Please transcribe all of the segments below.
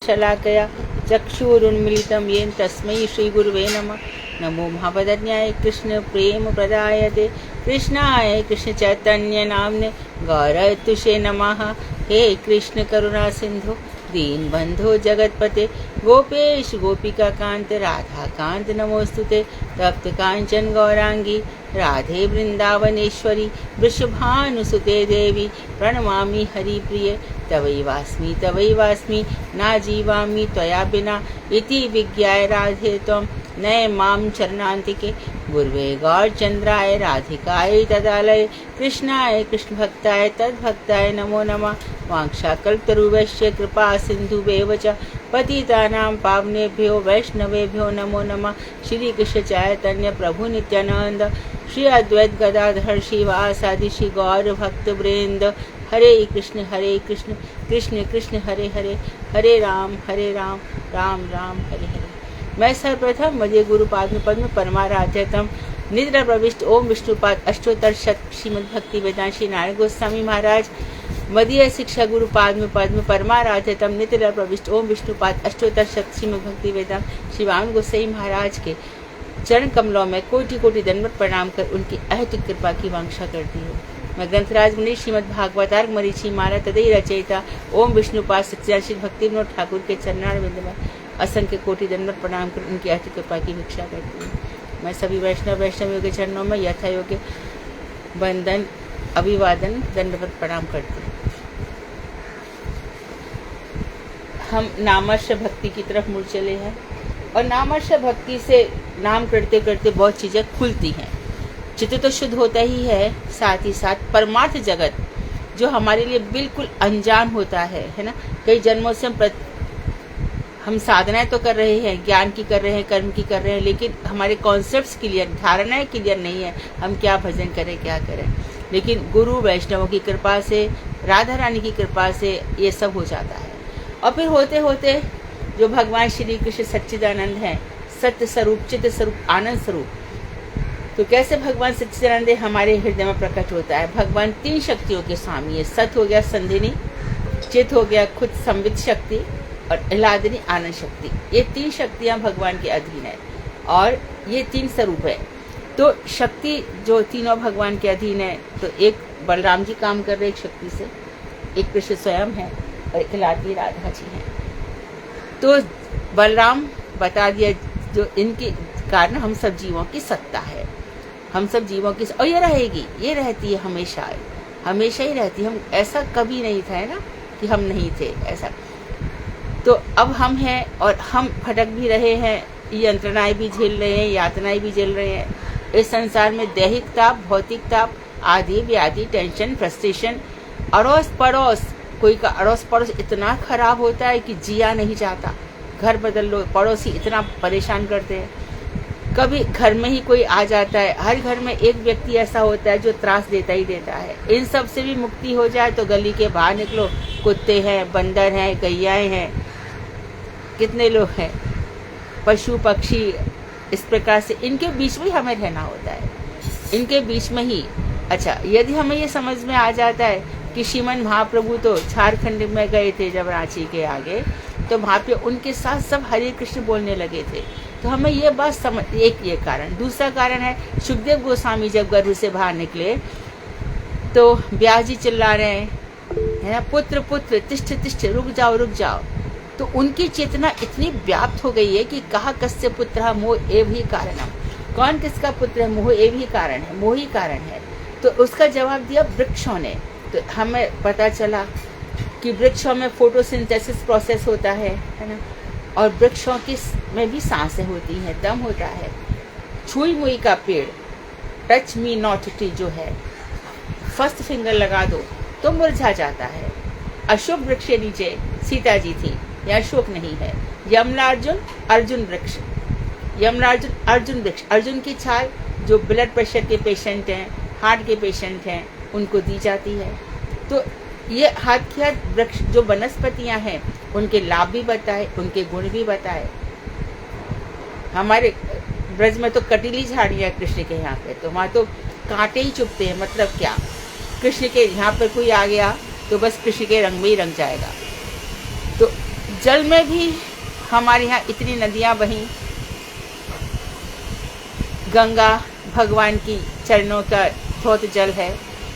शलाकया चक्षुरुन्मीलितं येन तस्मै श्रीगुरुवे नमः। नमो महावदन्याय कृष्ण प्रेम प्रदायते कृष्णाय कृष्ण चैतन्य नाम्ने गौरतुषे नमः। हे कृष्ण करुणा सिंधु दीनबंधो जगतपते गोपेश गोपिका कांत राधा कांत नमोस्तुते। तप्त कांचन गौरांगी राधे वृंदावनेश्वरी वृषभानुसुते देवी प्रणमामि हरिप्रिये। तवैवास्मि ना जीवामि त्वया बिना इति विज्ञाय राधे त्वं नय मां चरणान्तिके। गुरुवे गौरचंद्राय राधिकाय तदालय कृष्णाय कृष्ण भक्ताय तद्भक्ताय नमो नमः। वाञ्छाकल्पतरुभ्यश्च कृपा सिन्धुभ्येव च पतितानां पावनेभ्यो वैष्णवेभ्यो नमो नमः। श्री कृष्ण चैतन्य प्रभु नित्यानंद श्री अद्वैत गदाधर श्रीवासादि श्री गौर भक्त वृंद। हरे कृष्ण कृष्ण कृष्ण हरे हरे, हरे राम राम राम हरे हरे। मैं सर्वप्रथम मध्य गुरुपाद पद्म परमाराध्यतम निद्रा प्रविष्ट ओम विष्णुपाद अष्टोत्तर शत श्रीमद् भक्ति वेदांत श्री नारायण गोस्वामी महाराज मदीय शिक्षा गुरुपाद में पद्म परमाराध्यतम निद्रा प्रविष्ट ओम विष्णुपाद अष्टोत्तर शत श्रीमद् भक्ति वेदांत श्री वामन गोसाई महाराज के चरण कमलों में कोटि कोटि दंडवत प्रणाम कर उनकी अहेतुक कृपा की वांछा करती हूँ। मैं ग्रंथराज मुनि श्रीमद् भागवतार्क मरीचि मारा तदई रचयिता ओम विष्णुपाद सच्चिदानंद श्री भक्ति विनोद ठाकुर के चरणारविंद में असंख्य कोटि दंडवत प्रणाम कर उनकी अहेतुक कृपा की भिक्षा करती हूँ। मैं सभी वैष्णवियों के चरणों में यथा योग्य वंदन अभिवादन दंडवत प्रणाम करती हूँ। हम नामाश्रय भक्ति की तरफ मुड़ चले हैं और नामाश्रय भक्ति से नाम करते करते बहुत चीज़ें खुलती हैं। चित्त तो शुद्ध होता ही है, साथ ही साथ परमार्थ जगत जो हमारे लिए बिल्कुल अनजान होता है ना। कई जन्मों से हम साधनाएं तो कर रहे हैं, ज्ञान की कर रहे हैं, कर्म की कर रहे हैं, लेकिन हमारे कॉन्सेप्ट्स क्लियर, धारणाएं क्लियर नहीं है हम क्या भजन करें क्या करें। लेकिन गुरु वैष्णवों की कृपा से, राधा रानी की कृपा से ये सब हो जाता है। और फिर होते होते जो भगवान श्री कृष्ण सच्चिदानंद हैं, सत्य स्वरूप, चित्त स्वरूप, आनंद स्वरूप, तो कैसे भगवान सच्चिदानंद हमारे हृदय में प्रकट होता है। भगवान तीन शक्तियों के स्वामी है। सत हो गया संधिनी, चित्त हो गया खुद संवित शक्ति और आह्लादिनी आनंद शक्ति। ये तीन शक्तियां भगवान के अधीन है और ये तीन स्वरूप है। तो शक्ति जो तीनों भगवान के अधीन है, तो एक बलराम जी काम कर रहे एक शक्ति से, एक कृष्ण स्वयं है और एक लाडली राधा जी हैं। तो बलराम बता दिया जो इनके कारण हम सब जीवों की सत्ता है, हम सब जीवों की, और ये रहेगी, ये रहती है हमेशा, हमेशा ही रहती है। हम ऐसा कभी नहीं था है ना कि हम नहीं थे ऐसा। तो अब हम हैं और हम भटक भी रहे हैं, यंत्रणाएं भी झेल रहे हैं, यातनाएं भी झेल रहे हैं। इस संसार में दैहिक ताप, भौतिक ताप, आदि व्याधि, टेंशन, फ्रस्ट्रेशन, अड़ोस पड़ोस, कोई का अड़ोस पड़ोस इतना खराब होता है कि जिया नहीं जाता। घर बदल लो, पड़ोसी इतना परेशान करते हैं। कभी घर में ही कोई आ जाता है, हर घर में एक व्यक्ति ऐसा होता है जो त्रास देता ही देता है। इन सब से भी मुक्ति हो जाए तो गली के बाहर निकलो, कुत्ते हैं, बंदर हैं, गैयाएं हैं, कितने लोग हैं, पशु पक्षी, इस प्रकार से इनके बीच में हमें रहना होता है, इनके बीच में ही। अच्छा, यदि हमें ये समझ में आ जाता है कि श्रीमन महाप्रभु तो झारखंड में गए थे जब रांची के आगे, तो वहाँ पे उनके साथ सब हरे कृष्ण बोलने लगे थे, तो हमें ये बात समझ, एक ये कारण। दूसरा कारण है सुखदेव गोस्वामी जब गर्भ से बाहर निकले तो व्यास जी चिल्ला रहे हैं, है ना, पुत्र पुत्र तिष्ठ तिष्ठ, रुक जाओ। तो उनकी चेतना इतनी व्याप्त हो गई है कि कहा कस्य पुत्र मोह एव ही कारणम, कौन किसका पुत्र है, मोह एव ही कारण है, मोह ही कारण है। तो उसका जवाब दिया वृक्षों ने। तो हमें पता चला कि वृक्षों में फोटोसिंथेसिस प्रोसेस होता है ना, और वृक्षों की में भी सांसें होती हैं, दम होता है। छुई मुई का पेड़, टच मी नॉट ट्री जो है, फर्स्ट फिंगर लगा दो तो मुरझा जाता है। अशोक वृक्ष के नीचे सीता जी थी, यह अशोक नहीं है। यमलार्जुन अर्जुन वृक्ष, यमलार्जुन अर्जुन वृक्ष, अर्जुन की छाल जो ब्लड प्रेशर के पेशेंट हैं, हार्ट के पेशेंट हैं, उनको दी जाती है। तो ये हाथ की हाथ वृक्ष जो वनस्पतियां हैं, उनके लाभ भी बताए, उनके गुण भी बताए। हमारे ब्रज में तो कटीली झाड़ियाँ कृष्ण के यहाँ पे, तो वहाँ तो कांटे ही चुभते हैं। मतलब क्या, कृष्ण के यहाँ पर कोई आ गया तो बस कृष्ण के रंग में ही रंग जाएगा। तो जल में भी हमारे यहाँ इतनी नदियाँ बहीं। गंगा भगवान की चरणों का स्रोत जल है,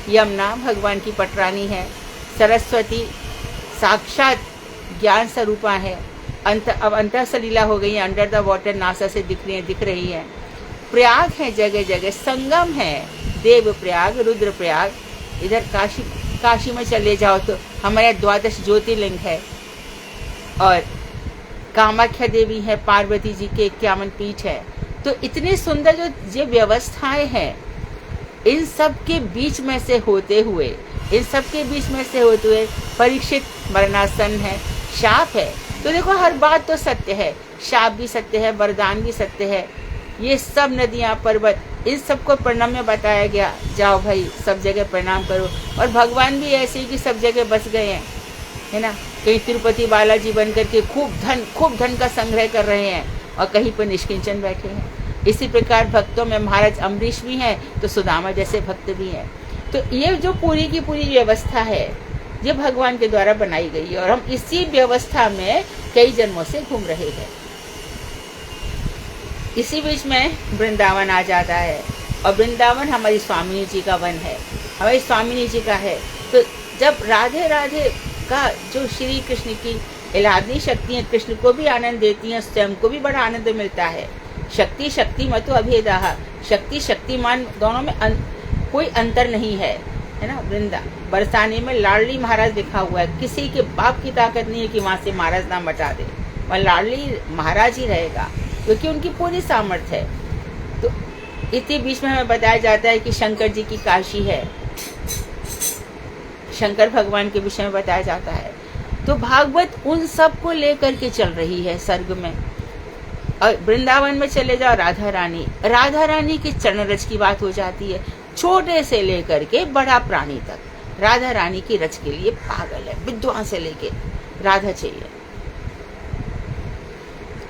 यमुना भगवान की पटरानी है, सरस्वती साक्षात ज्ञान स्वरूपा है, अब अंतर सलीला हो गई है, अंडर द वाटर नासा से दिख रही है। प्रयाग है, जगह जगह संगम है, देव प्रयाग, रुद्र प्रयाग। इधर काशी में चले जाओ तो हमारे 12 ज्योतिर्लिंग है, और कामाख्या देवी है, पार्वती जी के 51 पीठ है। तो इतनी सुंदर जो ये व्यवस्थाएं हैं, इन सब के बीच में से होते हुए परीक्षित मरणासन है, शाप है। तो देखो हर बात तो सत्य है, शाप भी सत्य है, वरदान भी सत्य है। ये सब नदियाँ, पर्वत, इन सबको प्रणाम में बताया गया, जाओ भाई सब जगह प्रणाम करो। और भगवान भी ऐसे ही कि सब जगह बस गए हैं, है ना। कहीं तिरुपति बालाजी बन करके खूब धन का संग्रह कर रहे हैं, और कहीं पर निष्किंचन बैठे हैं। इसी प्रकार भक्तों में महाराज अम्बरीश भी हैं, तो सुदामा जैसे भक्त भी हैं। तो ये जो पूरी की पूरी व्यवस्था है, ये भगवान के द्वारा बनाई गई है, और हम इसी व्यवस्था में कई जन्मों से घूम रहे हैं। इसी बीच में वृंदावन आ जाता है, और वृंदावन हमारी स्वामिनी जी का वन है, हमारी स्वामिनी जी का है। तो जब राधे राधे का जो श्री कृष्ण की इलादी शक्ति है, कृष्ण को भी आनंद देती हैं, स्वयं को भी बड़ा आनंद मिलता है। शक्ति शक्ति मतु अभेदाः, शक्ति शक्तिमान दोनों में कोई अंतर नहीं है, है ना। वृंदा बरसाने में लाडली महाराज लिखा हुआ है, किसी के बाप की ताकत नहीं है कि वहाँ से महाराज नाम बचा दे, वहाँ लाडली महाराज ही रहेगा, क्योंकि उनकी पूरी सामर्थ्य है। तो इसी बीच में हमें बताया जाता है कि शंकर जी की काशी है, शंकर भगवान के विषय में बताया जाता है। तो भागवत उन सब को लेकर के चल रही है सर्ग में। और वृंदावन में चले जाओ, राधा रानी के चरण रज की बात हो जाती है, छोटे से लेकर के बड़ा प्राणी तक राधा रानी की रज के लिए पागल है। विद्वान से लेके राधा चाहिए।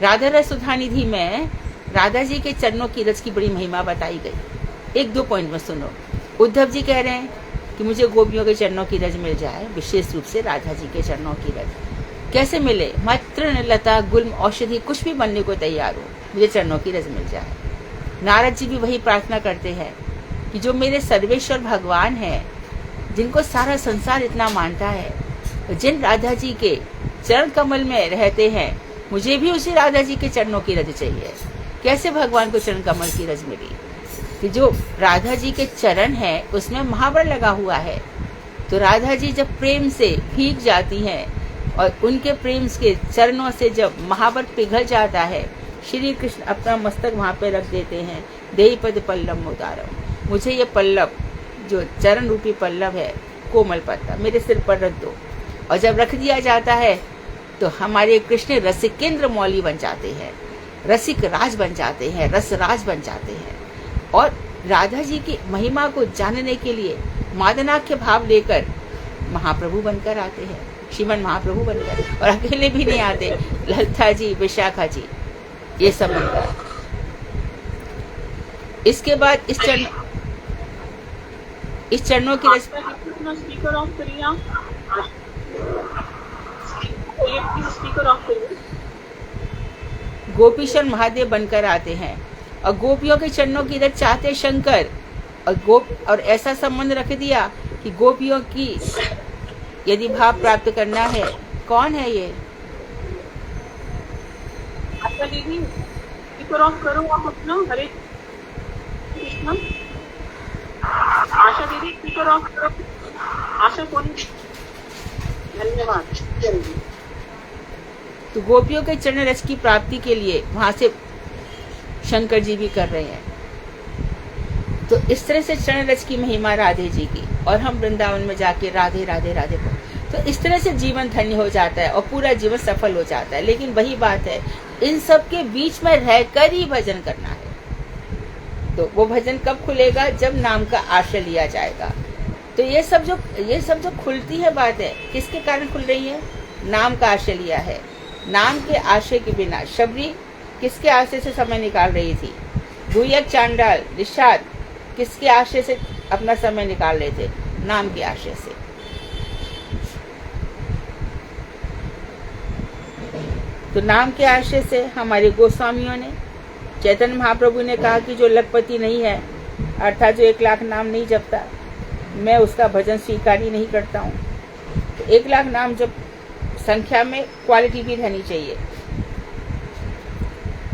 राधा रस सुधा निधि में राधा जी के चरणों की रज की बड़ी महिमा बताई गई। 1-2 पॉइंट में सुनो। उद्धव जी कह रहे हैं कि मुझे गोपियों के चरणों की रज मिल जाए, विशेष रूप से राधा जी के चरणों की रज। कैसे मिले? मैं तृण लता गुल्म औषधि कुछ भी बनने को तैयार हूँ, मुझे चरणों की रज मिल जाए। नारद जी भी वही प्रार्थना करते हैं कि जो मेरे सर्वेश्वर भगवान हैं, जिनको सारा संसार इतना मानता है, जिन राधा जी के चरण कमल में रहते हैं, मुझे भी उसी राधा जी के चरणों की रज चाहिए। कैसे भगवान को चरण कमल की रज मिली? कि जो राधा जी के चरण है उसमें महावर लगा हुआ है। तो राधा जी जब प्रेम से भीग जाती हैं और उनके प्रेम के चरणों से जब महावर पिघल जाता है, श्री कृष्ण अपना मस्तक वहाँ पे रख देते हैं। देहि पद पल्लव उदारम, मुझे ये पल्लव जो चरण रूपी पल्लव है, कोमल पत्ता मेरे सिर पर रख दो। और जब रख दिया जाता है तो हमारे कृष्ण रसिकेंद्र मौली बन जाते हैं, रसिक राज बन जाते हैं, रस राज बन जाते हैं। और राधा जी की महिमा को जानने के लिए मादनाख्य भाव लेकर महाप्रभु बनकर आते हैं, श्रीमन महाप्रभु बनकर। और अकेले भी नहीं आते, ललिता जी, विशाखा जी, ये सब बनकर। इसके बाद इस चरणों की गोपीशन महादेव बनकर आते हैं, और गोपियों के चरणों की रज चाहते शंकर। और ऐसा संबंध रख दिया कि गोपियों की यदि भाव प्राप्त करना है, कौन है ये? आशा दीदी करो आप अपना, हरे कृष्ण। आशा दीदी करो आशा कौन? धन्यवाद। तो गोपियों के चरण रज की प्राप्ति के लिए वहां से शंकर जी भी कर रहे हैं। तो इस तरह से चरण रज की महिमा राधे जी की, और हम वृंदावन में जाके राधे राधे राधे को, तो इस तरह से जीवन धन्य हो जाता है और पूरा जीवन सफल हो जाता है। लेकिन वही बात है, इन सब के बीच में रहकर ही भजन करना है। तो वो भजन कब खुलेगा? जब नाम का आश्रय लिया जाएगा। तो ये सब जो खुलती है बात है, किसके कारण खुल रही है? नाम का आश्रय लिया है। नाम के आश्रय के बिना शबरी किसके आश्रय से समय निकाल रही थी? गुयक, चांडाल, निषाद किसके आश्रय से अपना समय निकाल रहे थे? नाम के आश्रय से। तो नाम के आश्रय से हमारे गोस्वामियों ने, चैतन्य महाप्रभु ने कहा कि जो लखपति नहीं है, अर्थात जो 1 लाख नाम नहीं जपता, मैं उसका भजन स्वीकार ही नहीं करता हूँ। तो 1 लाख नाम जब संख्या में क्वालिटी भी रहनी चाहिए,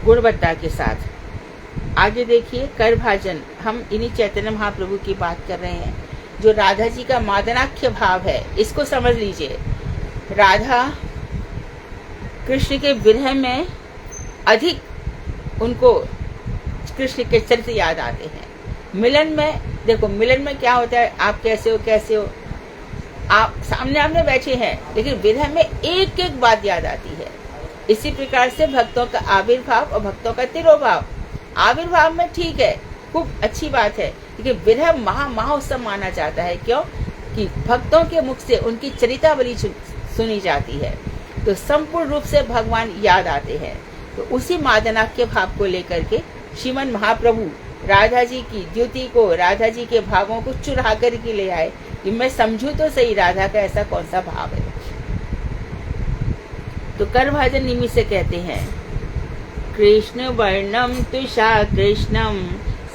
गुणवत्ता के साथ। आगे देखिए, कर भाजन, हम इन्हीं चैतन्य महाप्रभु की बात कर रहे हैं। जो राधा जी का मादनाख्य भाव है, इसको समझ लीजिए। राधा कृष्ण के विरह में अधिक उनको कृष्ण के चरित्र याद आते हैं। मिलन में देखो, मिलन में क्या होता है, आप कैसे हो कैसे हो, आप सामने आमने बैठे हैं, लेकिन विरह में एक एक बात याद आती है। इसी प्रकार से भक्तों का आविर्भाव और भक्तों का तिरोभाव, आविर्भाव में ठीक है, खूब अच्छी बात है, लेकिन विरह महाउत्सव माना जाता है। क्यों? कि भक्तों के मुख से उनकी चरितावली सुनी जाती है, तो संपूर्ण रूप से भगवान याद आते हैं। तो उसी मादनाख्य भाव को लेकर के श्रीमन महाप्रभु राधा जी की द्युति को, राधा जी के भावों को चुरा कर के ले आए कि मैं समझूं तो सही राधा का ऐसा कौन सा भाव है। तो कर भाजन निमित्त से कहते हैं, कृष्ण वर्णम तुषा कृष्णम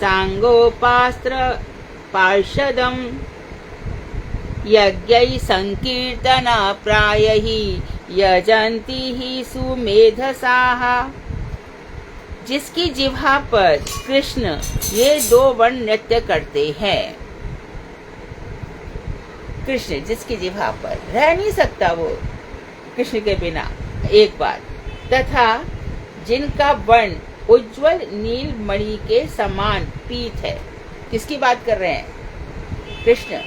सांगोपास्त्र पार्षदम यज्ञै संकीर्तना प्रायहि यजन्ति ही सुमेधसाः। जिसकी जिह्वा पर कृष्ण ये 2 वर्ण नृत्य करते हैं, कृष्ण जिसकी जिह्वा पर रह नहीं सकता वो कृष्ण के बिना, एक बात, तथा जिनका वर्ण उज्जवल नील मणि के समान पीत है। किसकी बात कर रहे हैं? कृष्ण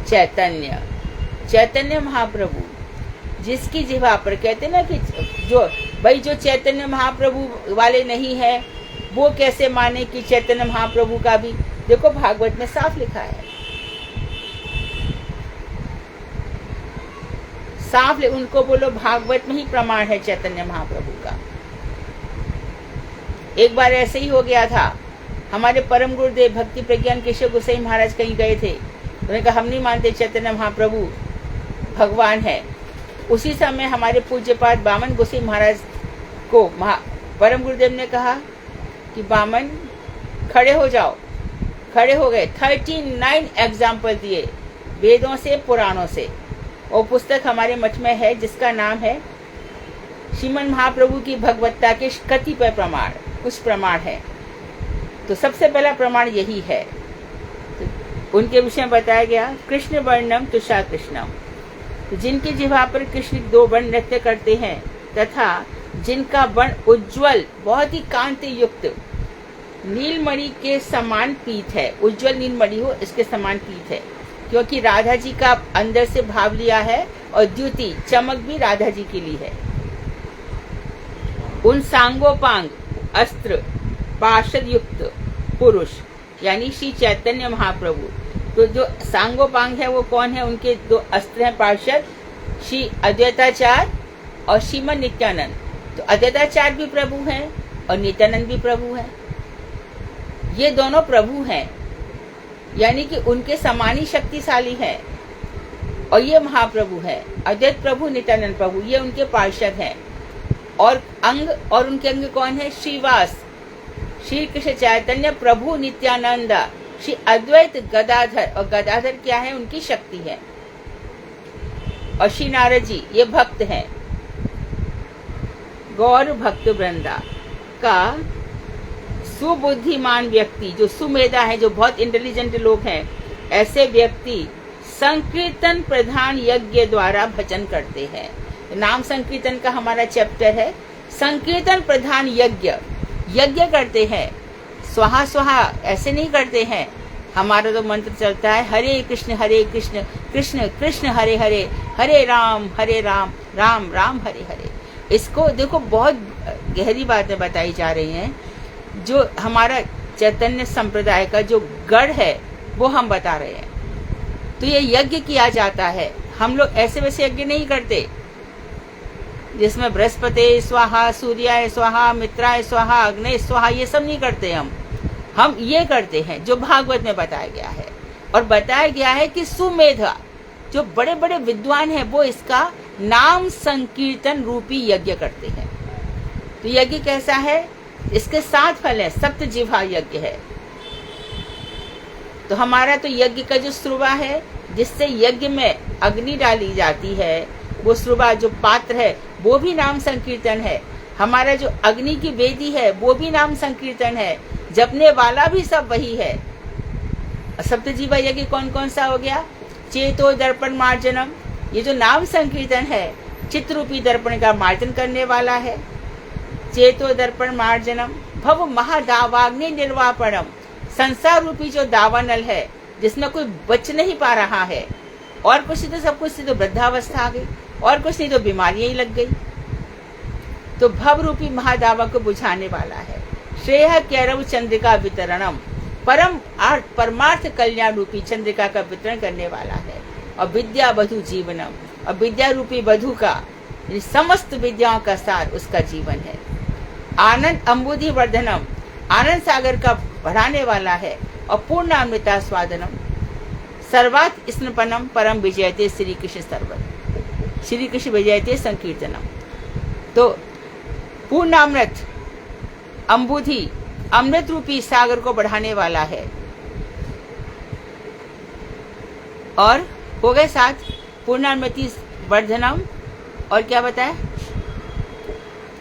चैतन्य, चैतन्य महाप्रभु, जिसकी जिह्वा पर, कहते ना कि जो चैतन्य महाप्रभु वाले नहीं है वो कैसे माने कि चैतन्य महाप्रभु का भी, देखो भागवत में साफ लिखा है, साफ उनको बोलो भागवत में ही प्रमाण है चैतन्य महाप्रभु का। एक बार ऐसे ही हो गया था, हमारे परम गुरुदेव भक्ति प्रज्ञान केशव गोसाई महाराज कहीं गए थे, उन्होंने कहा हम नहीं मानते चैतन्य महाप्रभु भगवान है। उसी समय हमारे पूज्यपाद बामन गोसाई महाराज को परम गुरुदेव ने कहा कि बामन खड़े हो जाओ। खड़े हो गए, 39 एग्जाम्पल दिए वेदों से पुराणों से। वो पुस्तक हमारे मठ में है जिसका नाम है श्रीमन महाप्रभु की भगवत्ता के कतिपय प्रमाण, कुछ प्रमाण है। तो सबसे पहला प्रमाण यही है, तो उनके विषय में बताया गया, कृष्ण वर्णम तुषा कृष्णम, तो जिनकी जिह्वा पर कृष्ण 2 वर्ण नृत्य करते हैं, तथा जिनका वर्ण उज्जवल बहुत ही कांति युक्त नीलमणि के समान पीत है। उज्जवल नीलमणि हो इसके समान पीत है, क्योंकि राधा जी का अंदर से भाव लिया है और द्युति चमक भी राधा जी की ली है। उन सांगोपांग अस्त्र पार्षद युक्त पुरुष यानी श्री चैतन्य महाप्रभु, तो जो सांगोपांग है वो कौन है? उनके 2 अस्त्र हैं पार्षद, श्री अद्वैताचार्य और श्रीमन नित्यानंद। तो अद्वैताचार्य भी प्रभु हैं और नित्यानंद भी प्रभु हैं, ये दोनों प्रभु हैं, यानी कि उनके समान ही शक्तिशाली है। और ये महाप्रभु है, अद्वैत प्रभु नित्यानंद प्रभु, ये उनके पार्षद हैं। और उनके अंग कौन है? श्रीवास, श्री कृष्ण चैतन्य प्रभु नित्यानंद, श्री अद्वैत गदाधर, और गदाधर क्या है? उनकी शक्ति है। और श्री नारद जी ये भक्त हैं। गौर भक्त वृंदा का सुबुद्धिमान व्यक्ति, जो सुमेधा है, जो बहुत इंटेलिजेंट लोग हैं, ऐसे व्यक्ति संकीर्तन प्रधान यज्ञ द्वारा भजन करते हैं। नाम संकीर्तन का हमारा चैप्टर है। संकीर्तन प्रधान यज्ञ करते हैं, स्वाहा स्वाहा ऐसे नहीं करते हैं। हमारा तो मंत्र चलता है हरे कृष्ण कृष्ण कृष्ण हरे हरे, हरे राम राम राम हरे हरे। इसको देखो बहुत गहरी बातें बताई जा रही हैं। जो हमारा चैतन्य संप्रदाय का जो गढ़ है वो हम बता रहे हैं। तो ये यज्ञ किया जाता है। हम लोग ऐसे वैसे यज्ञ नहीं करते जिसमें बृहस्पति स्वाहा, सूर्याय स्वाहा, मित्राय स्वाहा, अग्नि स्वाहा, ये सब नहीं करते हम ये करते हैं जो भागवत में बताया गया है। और बताया गया है कि सुमेधा, जो बड़े बड़े विद्वान हैं, वो इसका नाम संकीर्तन रूपी यज्ञ करते हैं। तो यज्ञ कैसा है? इसके 7 फल है, सप्तजिह्वा यज्ञ है। तो हमारा तो यज्ञ का जो श्रुवा है, जिससे यज्ञ में अग्नि डाली जाती है, वो श्रुवा जो पात्र है वो भी नाम संकीर्तन है। हमारा जो अग्नि की वेदी है वो भी नाम संकीर्तन है। जपने वाला भी सब वही है। सप्तजिह्वा यज्ञ कौन कौन सा हो गया? चेतो दर्पण मार्जनम, ये जो नाम संकीर्तन है चित्त रूपी दर्पण का मार्जन करने वाला है। चेतो दर्पण मार्जनम, भव महादावाग्नि निर्वापणम, संसार रूपी जो दावानल है जिसमें कोई बच नहीं पा रहा है, और कुछ नहीं तो सब कुछ तो वृद्धावस्था आ गई, और कुछ नहीं तो बीमारियां ही लग गई। तो भव रूपी महादावा को बुझाने वाला है। श्रेय कैरव चंद्रिका वितरणम, परमार्थ कल्याण रूपी चंद्रिका का वितरण करने वाला है। और विद्या वधु जीवनम, और विद्या रूपी वधु का समस्त विद्याओं का सार उसका जीवन है। आनंद अम्बुधि वर्धनम, आनंद सागर का बढ़ाने वाला है। और पूर्णामृता स्वादनम, सर्वात स्नपनम परम विजयते श्री कृष्ण सर्वत, श्री कृष्ण विजयते संकीर्तनम। तो पूर्णामृत अम्बुधि, अमृत रूपी सागर को बढ़ाने वाला है। और हो गए 7, पूर्णामृति वर्धनम, और क्या बताया?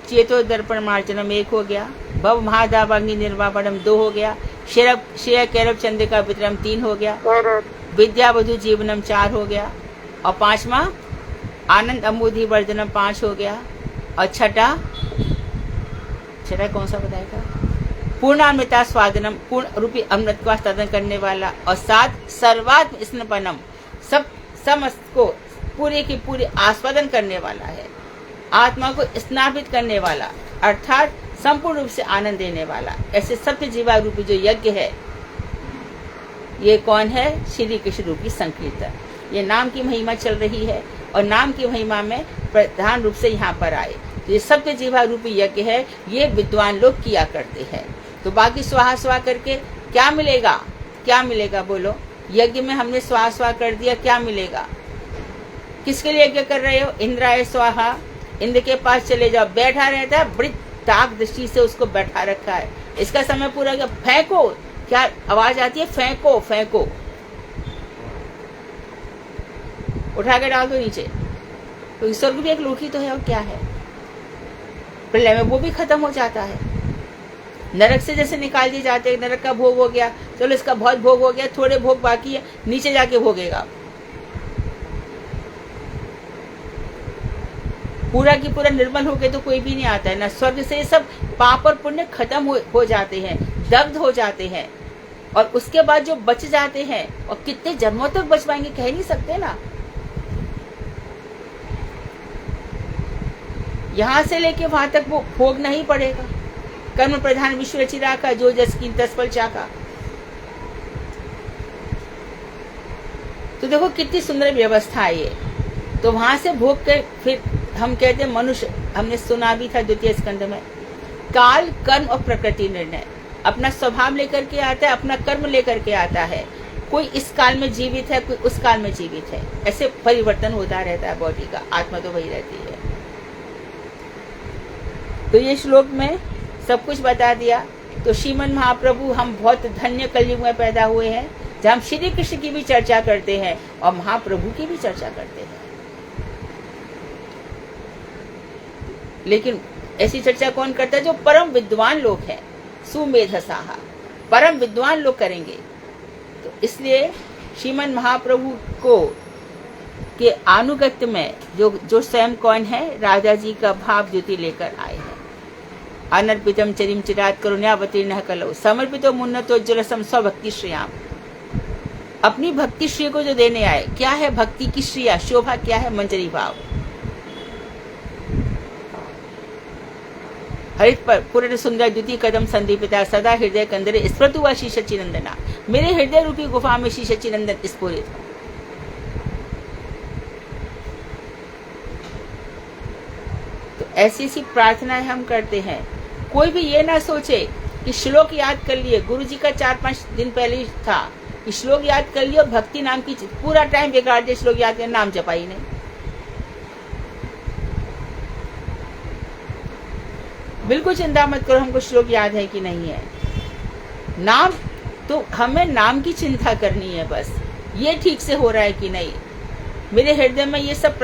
चेतो दर्पण मार्जनम 1 हो गया, भव महादावाग्नि निर्वापणम 2 हो गया, श्रेय कैरव चंद्रिका वितरणम 3 हो गया, विद्या वधु जीवनम 4 हो गया, और 5वां आनंद अम्बुधि वर्धनम 5 हो गया, और छठा कौन सा बताएगा? पूर्णामृता स्वादनम, पूर्ण रूपी अमृत का स्वादन करने वाला। और 7 सर्वात्म स्नपनम, सब समस्त को पूरे की पूरी आस्वादन करने वाला है। आत्मा को स्नापित करने वाला, अर्थात संपूर्ण रूप से आनंद देने वाला। ऐसे सप्तजिह्वा रूपी जो यज्ञ है, ये कौन है? श्री कृष्ण रूपी संकीर्तन। ये नाम की महिमा चल रही है, और नाम की महिमा में प्रधान रूप से यहाँ पर आए। तो ये सप्तजिह्वा रूपी यज्ञ है, ये विद्वान लोग किया करते हैं। तो बाकी स्वाहा स्वा करके क्या मिलेगा? क्या मिलेगा बोलो? यज्ञ में हमने स्वाहा स्वा कर दिया, क्या मिलेगा? किसके लिए यज्ञ कर रहे हो? इंद्राय स्वाहा, इंद्र के पास चले जाओ। बैठा रहता है, बड़ी ताक दृष्टि से उसको बैठा रखा है। इसका समय पूरा गया, फेंको। क्या आवाज आती है? फेंको फेंको, उठा के डाल दो नीचे। तो स्वर्ग भी एक लोकी तो है, और क्या है? प्रलय में वो भी खत्म हो जाता है। नरक से जैसे निकाल दिए जाते हैं, नरक का भोग हो गया, चलो इसका बहुत भोग हो गया, थोड़े भोग बाकी है, नीचे जाके भोगेगा। पूरा की पूरा निर्मल हो गए तो कोई भी नहीं आता है ना। स्वर्ग से सब पाप और पुण्य खत्म हो जाते हैं, दग्ध हो जाते हैं। और उसके बाद जो बच जाते हैं, और कितने जन्मों तक बच पाएंगे कह नहीं सकते ना। यहाँ से लेके वहां तक वो भोगना ही पड़ेगा। कर्म प्रधान विश्व रचि राखा, जो जस कीन तस फल चाखा। तो देखो कितनी सुंदर व्यवस्था है ये। तो वहां से भोग के फिर हम कहते हैं मनुष्य, हमने सुना भी था द्वितीय स्कंद में, काल कर्म और प्रकृति निर्णय, अपना स्वभाव लेकर के आता है, अपना कर्म लेकर के आता है। कोई इस काल में जीवित है, कोई उस काल में जीवित है, ऐसे परिवर्तन होता रहता है बॉडी का। आत्मा तो वही रहती है। तो ये श्लोक में सब कुछ बता दिया। तो श्रीमन महाप्रभु, हम बहुत धन्य कलयुग में पैदा हुए हैं, जहाँ हम श्री कृष्ण की भी चर्चा करते हैं और महाप्रभु की भी चर्चा करते हैं। लेकिन ऐसी चर्चा कौन करता है? जो परम विद्वान लोग हैं, सुमेधसाहा, परम विद्वान लोग करेंगे। तो इसलिए श्रीमन महाप्रभु को के अनुगत्य में जो स्वयं कौन है? राधा जी का भाव ज्योति लेकर आए हैं। अनर्पितम चरिम चिरात करुण्यावतीर्णः कलौ, समर्पितो मुन्नतोज्ज्वलसम स्वभक्ति श्रियाम। अपनी भक्ति श्री को जो देने आए, क्या है भक्ति की श्रिया, शोभा क्या है? मंजरी भाव। हरित पूर्ण सुंदर द्वितीय कदम संदीपिता, सदा हृदय कंदरे स्फुरतु वा श्री सच्चिनंदना। मेरे हृदय रूपी गुफा में श्री सच्चिनंदन स्फुरित हो। तो ऐसी सी प्रार्थनाएं हम करते हैं। कोई भी ये ना सोचे कि श्लोक याद कर लिए, गुरु जी का 4-5 दिन पहले ही था कि श्लोक याद कर लियो, भक्ति नाम की पूरा टाइम बिगाड़ दिया, श्लोक याद कर, नाम जपा ही नहीं। बिल्कुल चिंता मत करो, हमको श्लोक याद है कि नहीं है। नाम तो हमें नाम की चिंता करनी है बस, ये ठीक से हो रहा है कि नहीं, मेरे हृदय में ये सब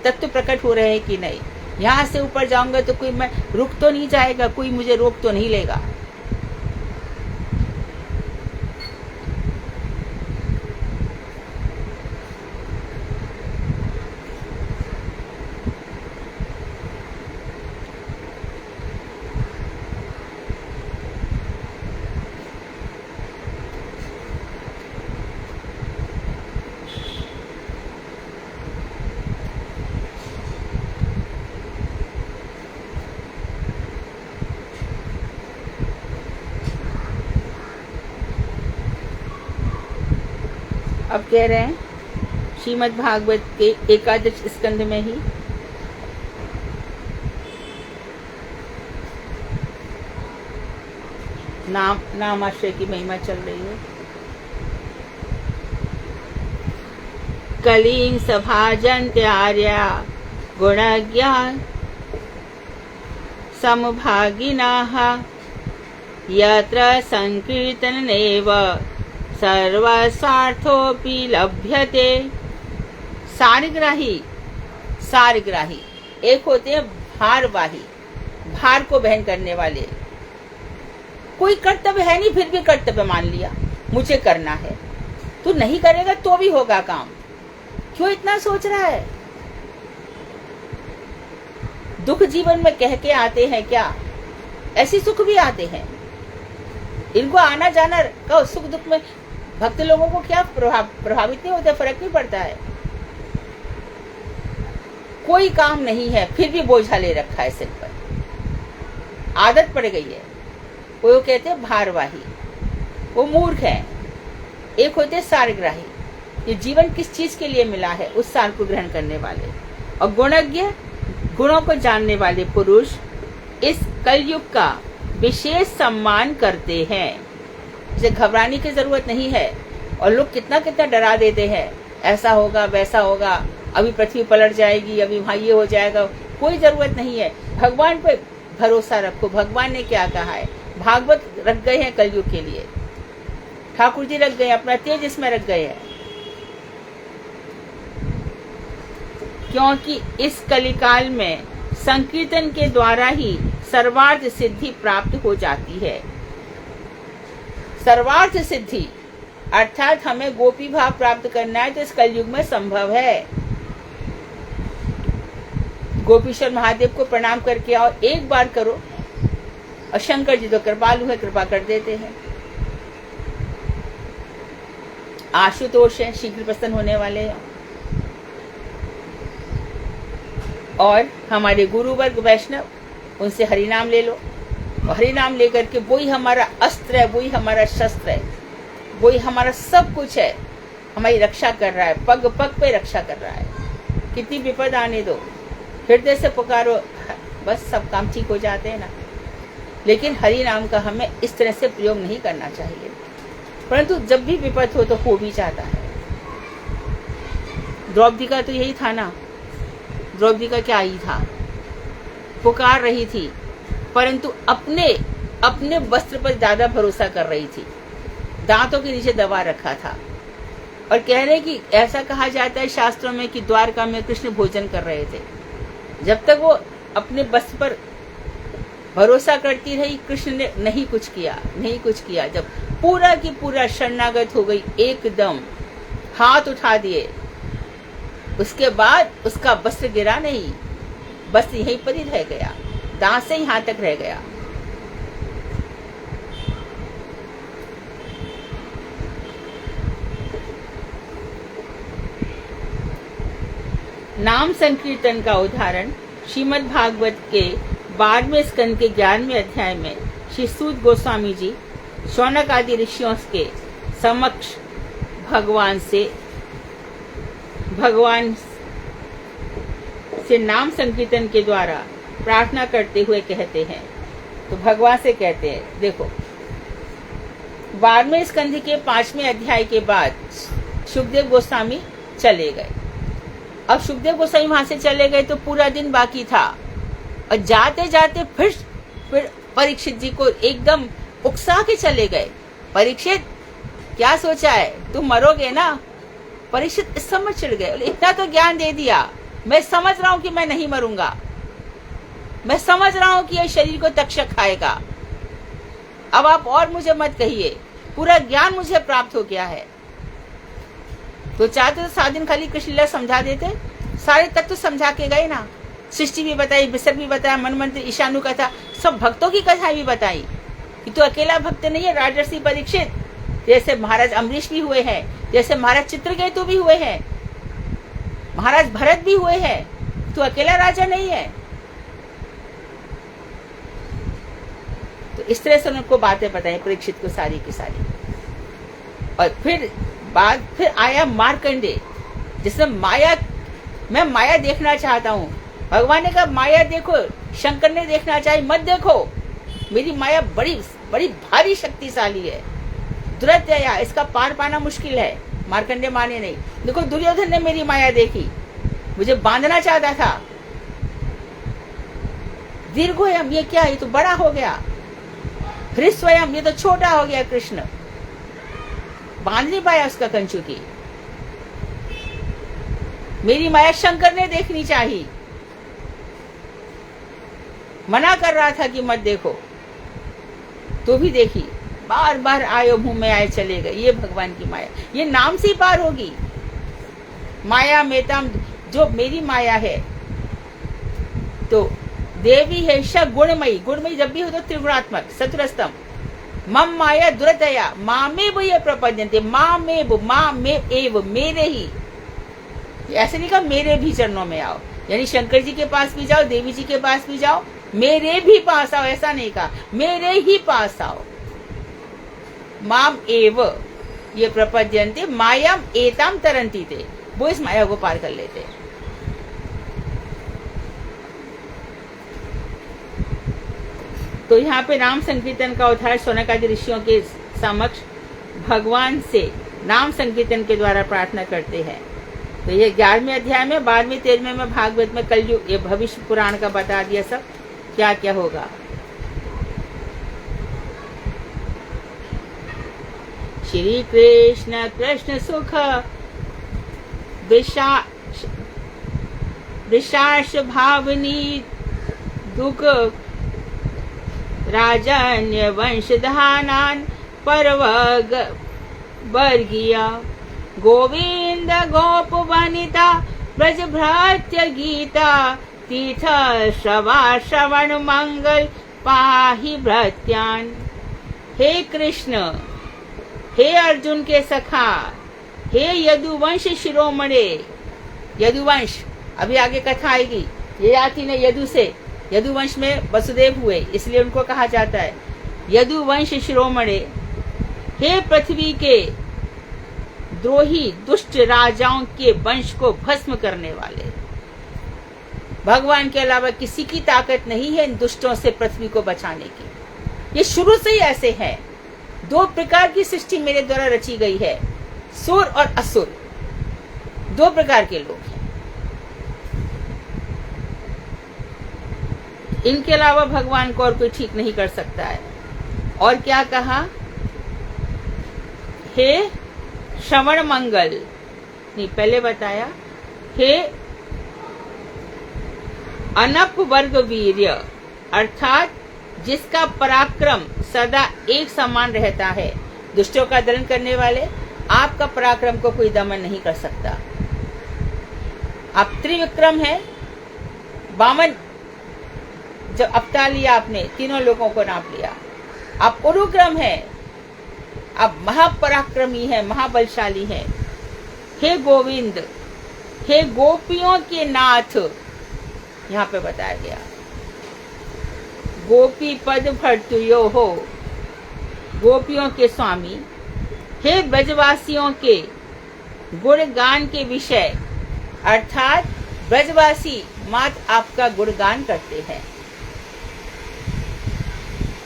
तत्व प्रकट हो रहे हैं कि नहीं। यहाँ से ऊपर जाऊंगा तो कोई मैं रुक तो नहीं जाएगा, कोई मुझे रोक तो नहीं लेगा। अब कह रहे हैं श्रीमद् भागवत के एकादश स्कंद में ही नामाश्रय की महिमा चल रही है। कलीं सभाजन्ते आर्या गुणज्ञा समभागिनाः यत्र संकीर्तनेव सर्वस्वार्थोऽपि लभ्यते। सारग्राही एक होते हैं भारवाही, भार को वहन करने वाले। कोई कर्तव्य है नहीं, फिर भी कर्तव्य मान लिया, मुझे करना है। तू नहीं करेगा तो भी होगा काम, क्यों इतना सोच रहा है? दुख जीवन में कह के आते हैं क्या? ऐसे सुख भी आते हैं, इनको आना जाना का सुख दुख में भक्त लोगों को क्या प्रभावित नहीं होता, फर्क नहीं पड़ता है। कोई काम नहीं है फिर भी बोझा ले रखा है सिर पर, आदत पड़ गई है। वो कहते हैं भारवाही, वो मूर्ख है। एक होते हैं सारग्राही, ये जीवन किस चीज के लिए मिला है उस सार को ग्रहण करने वाले। और गुणज्ञ, गुणों को जानने वाले पुरुष इस कलयुग का विशेष सम्मान करते हैं। इसे घबराने की जरूरत नहीं है। और लोग कितना कितना डरा देते हैं, ऐसा होगा वैसा होगा, अभी पृथ्वी पलट जाएगी, अभी वहां ये हो जाएगा। कोई जरूरत नहीं है, भगवान पे भरोसा रखो। भगवान ने क्या कहा है? भागवत रख गए हैं कलयुग के लिए, ठाकुर जी रख गए, अपना तेज इसमें रख गए हैं। क्योंकि इस कलिकाल में संकीर्तन के द्वारा ही सर्वार्थ सिद्धि प्राप्त हो जाती है। सर्वार्थ सिद्धि अर्थात हमें गोपी भाव प्राप्त करना है तो इस कलयुग में संभव है। गोपीश्वर महादेव को प्रणाम करके आओ, एक बार करो, और शंकर जी तो कृपालु है, कृपा कर देते हैं। आशुतोष है, शीघ्र प्रसन्न होने वाले हैं। और हमारे गुरु वर्ग वैष्णव, उनसे हरिनाम ले लो, और हरिनाम लेकर के वही हमारा अस्त्र है, वही हमारा शस्त्र है, वही हमारा सब कुछ है। हमारी रक्षा कर रहा है, पग पग पे रक्षा कर रहा है। कितनी विपद आने दो, हृदय से पुकारो, बस सब काम ठीक हो जाते हैं ना। लेकिन हरि नाम का हमें इस तरह से प्रयोग नहीं करना चाहिए, परंतु जब भी विपद हो भी जाता है। द्रौपदी का तो यही था ना, द्रौपदी का क्या ही था, पुकार रही थी परंतु अपने वस्त्र पर ज्यादा भरोसा कर रही थी, दांतों के नीचे दबा रखा था। और कह रहे कि ऐसा कहा जाता है शास्त्रों में कि द्वारका में कृष्ण भोजन कर रहे थे। जब तक वो अपने वस्त्र पर भरोसा करती रही, कृष्ण ने नहीं कुछ किया। जब पूरा की पूरा शरणागत हो गई, एकदम हाथ उठा दिए, उसके बाद उसका वस्त्र गिरा नहीं, बस यहीं पर ही रह गया, दांत से यहाँ तक रह गया। नाम संकीर्तन का उदाहरण श्रीमद् भागवत के 12वें स्कंद के 11वें अध्याय में श्री सूत गोस्वामी जी शौनक आदि ऋषियों के समक्ष भगवान से नाम संकीर्तन के द्वारा प्रार्थना करते हुए कहते हैं। तो भगवान से कहते हैं, देखो 12वें स्कंद के 5वें अध्याय के बाद सुखदेव गोस्वामी चले गए। अब सुखदेव गोस्वामी वहां से चले गए तो पूरा दिन बाकी था, और जाते जाते फिर फिर परीक्षित जी को एकदम उकसा के चले गए। परीक्षित क्या सोचा है, तुम मरोगे ना? परीक्षित इस समझ चिढ़ गए, इतना तो ज्ञान दे दिया, मैं समझ रहा हूं कि मैं नहीं मरूंगा, मैं समझ रहा हूं कि यह शरीर को तक्षक खाएगा, अब आप और मुझे मत कहिए, पूरा ज्ञान मुझे प्राप्त हो गया है। तो चाहते तो 7 दिन खाली कृष्ण लीला समझा देते, सारे तत्व समझा के गए ना। सृष्टि भी बताई, विसर्ग भी बताया, मन मंत्र, ईशानु कथा, सब भक्तों की कथाएं भी बताई कि तू अकेला भक्त नहीं है राजर्षि परीक्षित, जैसे महाराज अम्बरीश भी हुए हैं, जैसे महाराज चित्रकेतु भी हुए हैं, महाराज भरत भी हुए हैं, तू अकेला राजा नहीं है। तो इस तरह से उनको बातें बताई परीक्षित को सारी की सारी। और फिर आया मार्कंडे, जिसमें माया, मैं माया देखना चाहता हूँ। भगवान ने कहा माया देखो, शंकर ने देखना चाहिए मत देखो, मेरी माया बड़ी बड़ी भारी शक्तिशाली है, दुरत्यया, इसका पार पाना मुश्किल है। मार्कंडे माने नहीं। देखो दुर्योधन ने मेरी माया देखी, मुझे बांधना चाहता था। दीर्घोयम, ये क्या, ये तो बड़ा हो गया। ह्रस्वयम, ये तो छोटा हो गया। कृष्ण बांध नहीं पाया उसका कंचुकी। मेरी माया शंकर ने देखनी चाहिए, मना कर रहा था कि मत देखो, तो भी देखी। बार बार आयो मुंह में आए चले गए। ये भगवान की माया, ये नाम से ही पार होगी। माया मेताम, जो मेरी माया है तो देवी है श गुणमयी, गुणमयी जब भी हो तो त्रिगुणात्मक चतुरस्तम। मम माया दुरतया मामेव ये प्रपद्यन्ते, मामेव, मामेव एव, मेरे ही। ऐसे नहीं कहा मेरे भी चरणों में आओ, यानी शंकर जी के पास भी जाओ, देवी जी के पास भी जाओ, मेरे भी पास आओ, ऐसा नहीं कहा, मेरे ही पास आओ। माम एव ये प्रपद्यन्ते मायाम एताम तरंती थे, वो इस माया को पार कर लेते। तो यहाँ पे नाम संकीर्तन का उद्धार शौनकादि ऋषियों के समक्ष भगवान से नाम संकीर्तन के द्वारा प्रार्थना करते हैं। तो ये 11वें अध्याय में, 12वें 13वें में भागवत में कलयुग, ये भविष्य पुराण का बता दिया सब क्या क्या होगा। श्री कृष्ण कृष्ण सुख विशास भावनी दुख राजन्य वंशधानान परवग वर्गीय गोविंद गोप वनिता ब्रज भ्रात्य गीता तीर्थ श्रवण मंगल पाहि भृत्यान। हे कृष्ण, हे अर्जुन के सखा, हे यदुवंश शिरोमणे। यदुवंश, अभी आगे कथा आएगी, ये आती ने यदु से, यदुवंश में वसुदेव हुए इसलिए उनको कहा जाता है यदुवंश शिरोमणे। हे पृथ्वी के द्रोही दुष्ट राजाओं के वंश को भस्म करने वाले, भगवान के अलावा किसी की ताकत नहीं है इन दुष्टों से पृथ्वी को बचाने की। ये शुरू से ही ऐसे हैं। 2 प्रकार की सृष्टि मेरे द्वारा रची गई है, सुर और असुर, 2 प्रकार के लोग हैं। इनके अलावा भगवान को और कोई ठीक नहीं कर सकता है। और क्या कहा, हे श्रवण मंगल, नहीं पहले बताया, हे अनप वर्ग वीर्य, अर्थात जिसका पराक्रम सदा एक समान रहता है। दुष्टों का दमन करने वाले, आपका पराक्रम को कोई दमन नहीं कर सकता। आप त्रिविक्रम है, वामन जब अवतार लिया आपने, तीनों लोगों को नाप लिया। आप उरुक्रम है, आप महापराक्रमी है, महाबलशाली है। हे गोविंद, हे गोपियों के नाथ, यहाँ पे बताया गया गोपी पद भर्तुयो हो, गोपियों के स्वामी। हे ब्रजवासियों के गुणगान के विषय, अर्थात ब्रजवासी मात्र आपका गुणगान करते हैं।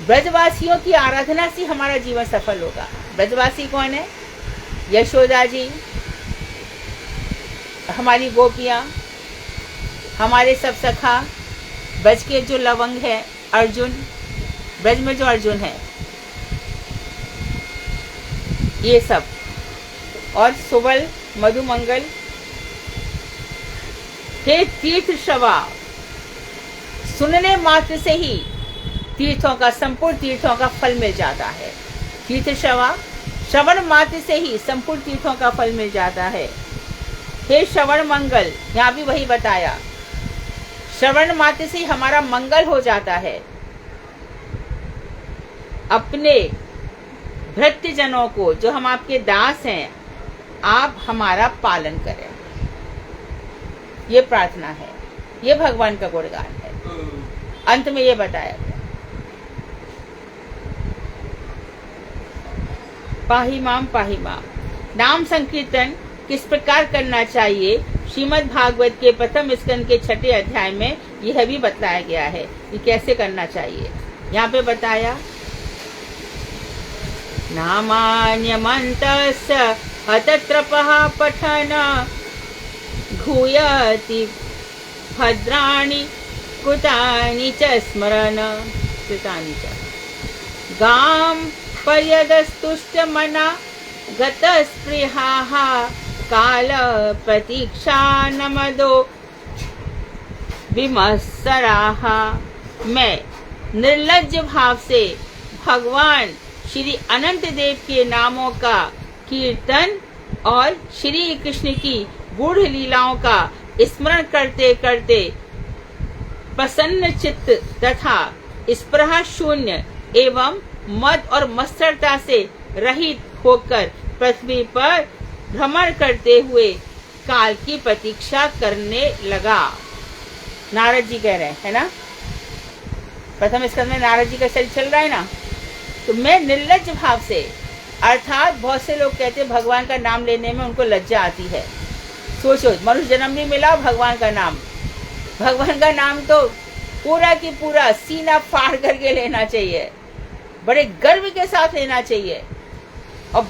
ब्रजवासियों की आराधना से हमारा जीवन सफल होगा। ब्रजवासी कौन है? यशोदा जी, हमारी गोपियां, हमारे सब सखा, ब्रज के जो लवंग है, अर्जुन, ब्रज में जो अर्जुन है, ये सब, और सुबल मधुमंगल, हे तीर्थ श्रवा, सुनने मात्र से ही तीर्थों का, संपूर्ण तीर्थों का फल मिल जाता है। तीर्थ श्रवा, श्रवण मात्र से ही संपूर्ण तीर्थों का फल मिल जाता है। हे श्रवण मंगल, यहाँ भी वही बताया, श्रवण मात्र से ही हमारा मंगल हो जाता है। अपने भृत्यजनों को, जो हम आपके दास हैं, आप हमारा पालन करें, ये प्रार्थना है, ये भगवान का गुणगान है। अंत में ये बताया गया, पाहि माम पाहि माम। नाम संकीर्तन किस प्रकार करना चाहिए, श्रीमद् भागवत के प्रथम स्कंद के 6 अध्याय में यह भी बताया गया है कि कैसे करना चाहिए। यहाँ पे बताया, नामान्यमन्तस्य अतत्रपः पठन घूयति भद्राणि कृतानि च स्मरन् कृतानि च गां पर्यदस्तुष्टमना गतस्पृहाः काल प्रतीक्षा नमदो विमत्सराः। मैं निर्लज्ज भाव से भगवान श्री अनंत देव के नामों का कीर्तन और श्री कृष्ण की गूढ़ लीलाओं का स्मरण करते करते प्रसन्न चित्त तथा स्पृहा शून्य एवं मद और मत्सरता से रहित होकर पृथ्वी पर भ्रमण करते हुए काल की प्रतीक्षा करने लगा। नारद जी कह रहे हैं, है ना, प्रथम स्कंद में नारद जी का शरीर चल रहा है ना। तो मैं निर्लज्ज भाव से, अर्थात बहुत से लोग कहते हैं भगवान का नाम लेने में उनको लज्जा आती है। सोचो, मनुष्य जन्म नहीं मिला, भगवान का नाम तो पूरा की पूरा सीना फाड़ करके लेना चाहिए, बड़े गर्व के साथ लेना चाहिए, और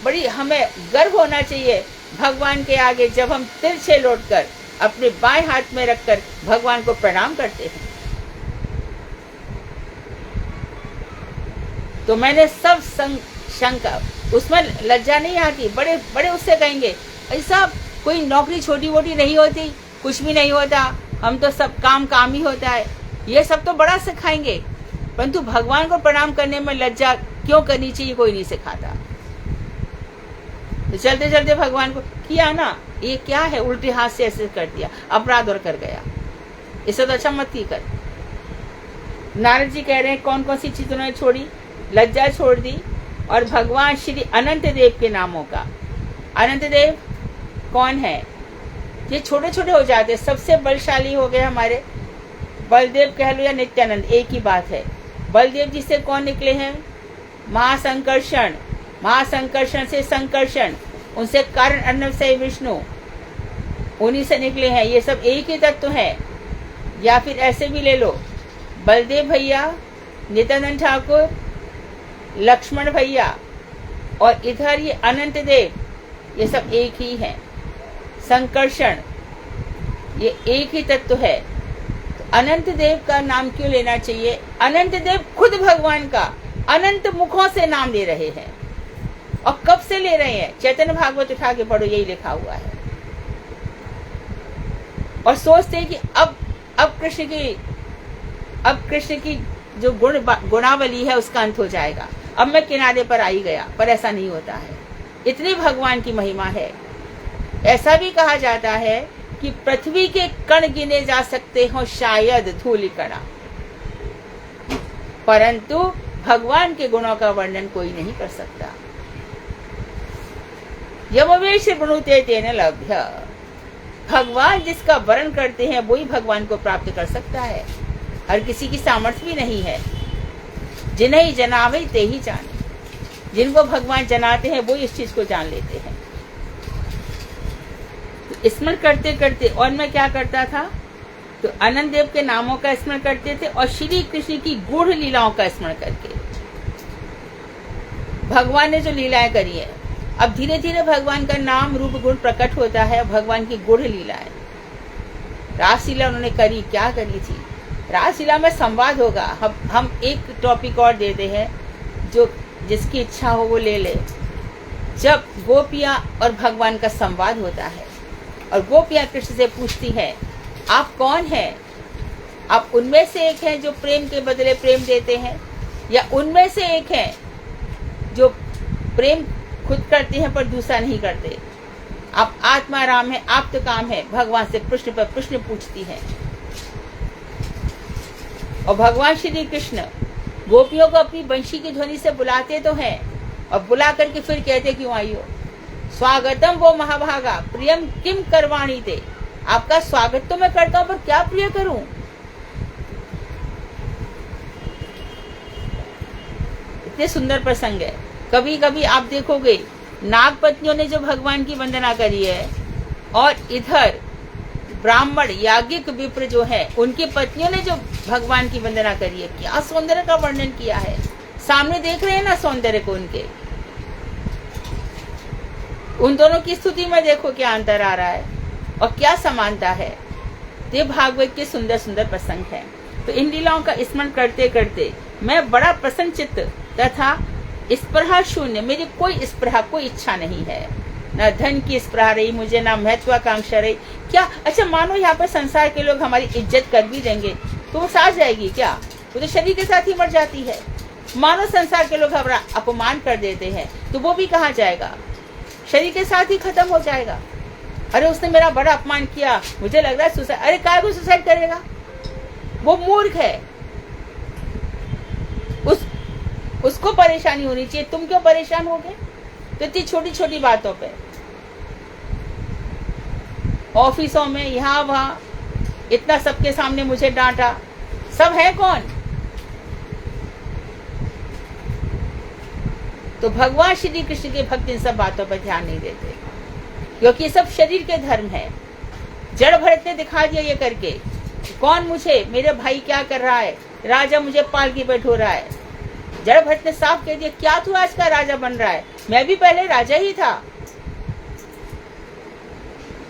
बड़ी हमें गर्व होना चाहिए भगवान के आगे जब हम तिरछे लौटकर अपने बाएं हाथ में रखकर भगवान को प्रणाम करते हैं। तो मैंने सब शंका, उसमें लज्जा नहीं आती। बड़े बड़े उससे कहेंगे, ऐसा कोई नौकरी छोटी मोटी नहीं होती, कुछ भी नहीं होता, हम तो सब काम ही होता है, ये सब तो बड़ा सिखाएंगे, परंतु भगवान को प्रणाम करने में लज्जा क्यों करनी चाहिए, कोई नहीं सिखाता। तो चलते चलते भगवान को किया ना, ये क्या है, उल्टे हाथ से ऐसे कर दिया, अपराध और कर गया, इससे तो अच्छा मत ही कर। नारद जी कह रहे हैं कौन कौन सी चीज उन्होंने छोड़ी, लज्जा छोड़ दी, और भगवान श्री अनंत देव के नामों का। अनंत देव कौन है, ये छोटे छोटे हो जाते, सबसे बलशाली हो गए हमारे बलदेव कह लो या नित्यानंद, एक ही बात है। बलदेव जी से कौन निकले हैं, महासंकर्षण, महासंकर्षण से संकर्षण, उनसे कारण अर्णव से विष्णु, उन्हीं से निकले हैं। ये सब एक ही तत्व है। या फिर ऐसे भी ले लो, बलदेव भैया, नित्यानंद ठाकुर, लक्ष्मण भैया, और इधर ये अनंत देव, ये सब एक ही है। संकर्षण, ये एक ही तत्व है। तो अनंत देव का नाम क्यों लेना चाहिए, अनंत देव खुद भगवान का अनंत मुखों से नाम ले रहे हैं। और कब से ले रहे हैं, चैतन्य भागवत उठा के पढ़ो, यही लिखा हुआ है। और सोचते हैं कि अब कृष्ण की जो गुणावली है उसका अंत हो जाएगा, अब मैं किनारे पर आ ही गया, पर ऐसा नहीं होता है। इतनी भगवान की महिमा है। ऐसा भी कहा जाता है कि पृथ्वी के कण गिने जा सकते हो, शायद धूलि कणा, परंतु भगवान के गुणों का वर्णन कोई नहीं कर सकता। यमवेश प्रणुते तेन लभ्य, भगवान जिसका वर्ण करते हैं वही भगवान को प्राप्त कर सकता है। हर किसी की सामर्थ्य भी नहीं है। जिन्हें जनावे ते ही जाने, जिनको भगवान जनाते हैं वो इस चीज को जान लेते हैं। तो स्मरण करते करते, और मैं क्या करता था, तो अनंत देव के नामों का स्मरण करते थे और श्री कृष्ण की गूढ़ लीलाओं का स्मरण करके, भगवान ने जो लीलाएं करी है, अब धीरे धीरे भगवान का नाम रूप गुण प्रकट होता है। भगवान की गूढ़ लीलाएं, रासलीला उन्होंने करी, क्या करी थी, रासलीला में संवाद होगा। हम एक टॉपिक और देते हैं, जो जिसकी इच्छा हो वो ले ले। जब गोपियां और भगवान का संवाद होता है और गोपियां कृष्ण से पूछती हैं, आप कौन हैं? आप उनमें से एक हैं जो प्रेम के बदले प्रेम देते हैं, या उनमें से एक हैं जो प्रेम खुद करते हैं पर दूसरा नहीं करते? आप आत्मा राम है, आप तो काम है। भगवान से प्रश्न पर प्रश्न पूछती है। और भगवान श्री कृष्ण गोपियों को अपनी बंशी की ध्वनि से बुलाते तो हैं, और बुला करके फिर कहते क्यों आई हो? स्वागतम वो महाभागा प्रियम किम करवाणी ते। आपका स्वागत तो मैं करता हूं, पर क्या प्रिय करूं? इतने सुंदर प्रसंग है। कभी कभी आप देखोगे नाग पत्नियों ने जो भगवान की वंदना करी है, और इधर ब्राह्मण याज्ञिक विप्र जो है उनकी पत्नियों ने जो भगवान की वंदना करी है, क्या सौंदर्य का वर्णन किया है। सामने देख रहे हैं ना सौंदर्य को उनके। उन दोनों की स्तुति में देखो क्या अंतर आ रहा है और क्या समानता है। ये भागवत के सुंदर सुंदर प्रसंग है। तो इन लीलाओं का स्मरण करते करते मैं बड़ा प्रसन्न चित्त तथा स्पृहा शून्य, मेरी कोई स्पृहा, कोई इच्छा नहीं है। न धन की स्पृहा रही मुझे, न महत्वाकांक्षा रही। क्या अच्छा मानो यहाँ पर संसार के लोग हमारी इज्जत कर भी देंगे तो वो साथ जाएगी क्या? वो तो शरीर के साथ ही मर जाती है। मानो संसार के लोग हमारा अपमान कर देते हैं तो वो भी कहाँ जाएगा? शरीर के साथ ही खत्म हो जाएगा। अरे उसने मेरा बड़ा अपमान किया, मुझे लग रहा है सुसाइड। अरे काय को सुसाइड करेगा? वो मूर्ख है, उसको परेशानी होनी चाहिए। तुम क्यों परेशान हो गए? तो इतनी छोटी छोटी बातों पे, ऑफिसों में यहाँ वहाँ इतना सबके सामने मुझे डांटा। सब है कौन? तो भगवान श्री कृष्ण के भक्त इन सब बातों पर ध्यान नहीं देते, क्योंकि ये सब शरीर के धर्म है। जड़ भरत ने दिखा दिया ये करके, कौन मुझे, मेरे भाई क्या कर रहा है, राजा मुझे पालकी पर ढो रहा है। जड़ भरत ने साफ कह दिया, क्या तू आज का राजा बन रहा है? मैं भी पहले राजा ही था।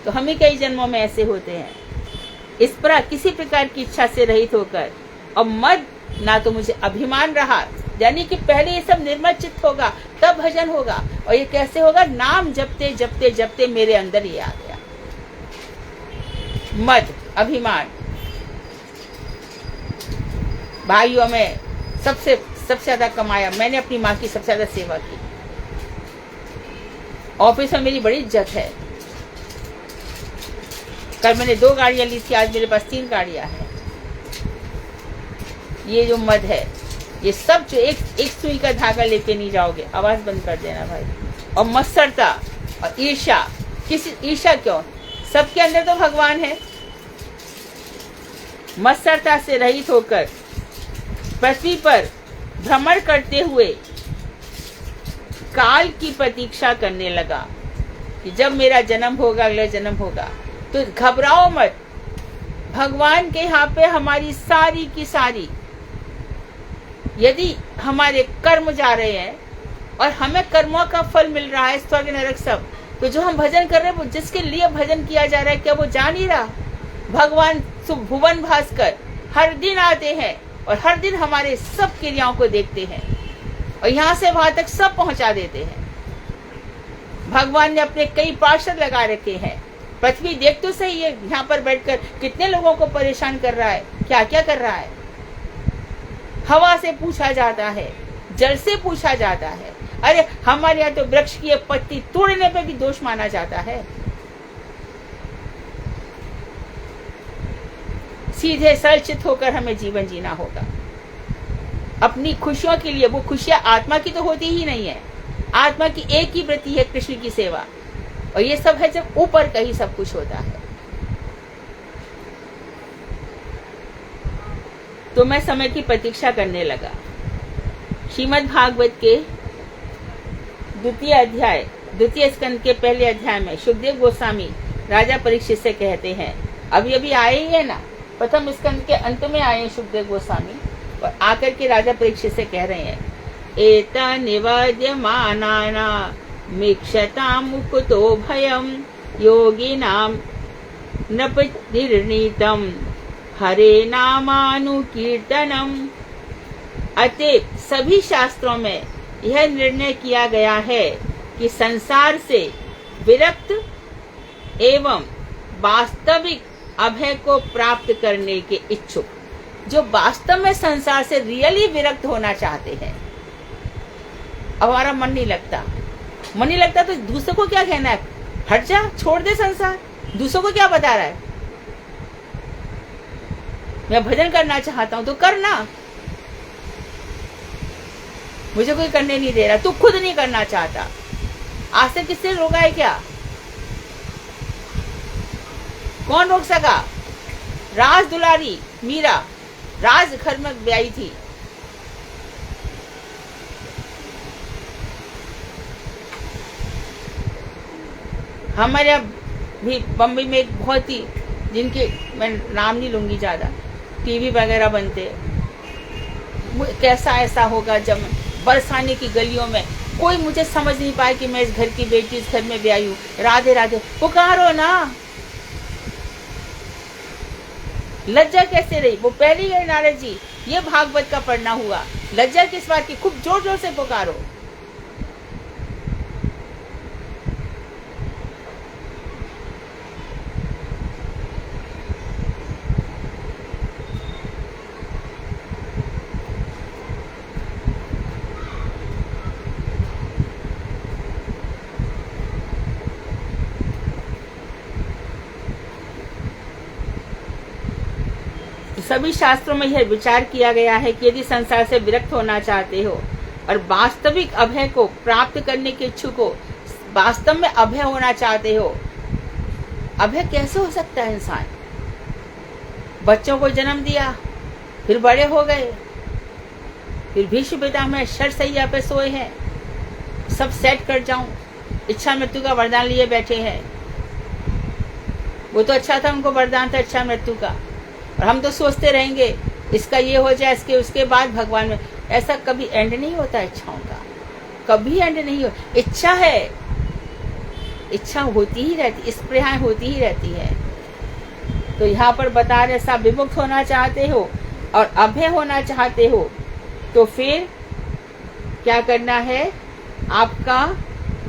तो हम ही कई जन्मों में ऐसे होते हैं, इस पर किसी प्रकार की इच्छा से रहित होकर। और मद ना तो मुझे अभिमान रहा, यानी कि पहले ये सब निर्मल चित्त होगा तब भजन होगा। और ये कैसे होगा? नाम जपते जपते जपते मेरे अंदर ये आ गया मद, अभिमान। भाइयों में सबसे ज्यादा कमाया मैंने, अपनी माँ की सबसे ज्यादा सेवा की। ऑफिस में मेरी बड़ी इज्जत है। कल मैंने 2 गाड़ियां ली थी, आज मेरे पास 3 गाड़ियां हैं। ये जो मद है, ये सब जो एक सुई का धागा लेके नहीं जाओगे। आवाज बंद कर देना भाई। और मत्सरता और ईर्ष्या, किसी ईर्ष्या क्यों? सबके अंदर तो भगवान है। मत्सरता से रहित होकर पृथ्वी पर भ्रमण करते हुए काल की प्रतीक्षा करने लगा कि जब मेरा जन्म होगा, अगला जन्म होगा। तो घबराओ मत, भगवान के यहाँ पे हमारी सारी की सारी, यदि हमारे कर्म जा रहे हैं और हमें कर्मों का फल मिल रहा है, स्वर्ग नरक सब, तो जो हम भजन कर रहे हैं वो जिसके लिए भजन किया जा रहा है, क्या वो जान ही रहा? भगवान भुवन भास्कर हर दिन आते हैं और हर दिन हमारे सब क्रियाओं को देखते हैं और यहाँ से वहां तक सब पहुंचा देते हैं। भगवान ने अपने कई पार्षद लगा रखे हैं। पृथ्वी देख तो सही है, यहाँ पर बैठकर कितने लोगों को परेशान कर रहा है, क्या क्या कर रहा है। हवा से पूछा जाता है, जल से पूछा जाता है। अरे हमारे यहाँ तो वृक्ष की पत्ती तोड़ने पे भी दोष माना जाता है। सीधे सरलचित होकर हमें जीवन जीना होगा। अपनी खुशियों के लिए, वो खुशियां आत्मा की तो होती ही नहीं है। आत्मा की एक ही वृत्ति है, कृष्ण की सेवा। और ये सब है जब ऊपर का ही सब कुछ होता है। तो मैं समय की प्रतीक्षा करने लगा। श्रीमद् भागवत के 2 स्कंद के पहले अध्याय में सुखदेव गोस्वामी राजा परीक्षित से कहते हैं, अभी अभी आए ही है ना, प्रथम स्कंद के अंत में आए सुखदेव गोस्वामी, और आकर के राजा परीक्षित से कह रहे हैं, एता निवाद्यमानाना मीक्षतां मुकुतो भयं योगिनां नृपतिर्नीतं हरे नामानुकीर्तनम। अतएव सभी शास्त्रों में यह निर्णय किया गया है कि संसार से विरक्त एवं वास्तविक अभय को प्राप्त करने के इच्छुक, जो वास्तव में संसार से रियली विरक्त होना चाहते हैं। अब हमारा मन नहीं लगता तो दूसरों को क्या कहना है, हट जा, छोड़ दे संसार। दूसरों को क्या बता रहा है, मैं भजन करना चाहता हूं तो करना, मुझे कोई करने नहीं दे रहा, तू खुद नहीं करना चाहता, आज से किसने रोका है क्या? कौन रोक सका? राज दुलारी मीरा राज घर में ब्याई थी, हमारे भी बम्बई में एक बहुत ही, जिनके मैं नाम नहीं लूंगी ज्यादा, टीवी वगैरह बनते, कैसा ऐसा होगा जब बरसाने की गलियों में कोई मुझे समझ नहीं पाए कि मैं इस घर की बेटी, इस घर में ब्याई हूँ, राधे राधे पुकारो ना। लज्जा कैसे रही? वो पहली गए नारद जी, ये भागवत का पढ़ना हुआ, लज्जा किस बात की? खूब जोर जोर से पुकारो। सभी शास्त्रों में यह विचार किया गया है कि यदि संसार से विरक्त होना चाहते हो और वास्तविक अभय को प्राप्त करने के इच्छुक हो, वास्तव में अभय होना चाहते हो, अभय कैसे हो सकता है? इंसान बच्चों को जन्म दिया, फिर बड़े हो गए, फिर भीष्म पितामह शरसैया पे सोए हैं, सब सेट कर जाऊं, इच्छा मृत्यु का वरदान लिए बैठे हैं। वो तो अच्छा था, उनको वरदान था इच्छा मृत्यु का, और हम तो सोचते रहेंगे इसका ये हो जाए, इसके उसके बाद भगवान में। ऐसा कभी एंड नहीं होता इच्छाओं का, कभी एंड नहीं हो। इच्छा है, इच्छा होती ही रहती, स्प्रेहाएं होती ही रहती है। तो यहाँ पर बता रहे, सब विमुक्त होना चाहते हो और अभय होना चाहते हो, तो फिर क्या करना है? आपका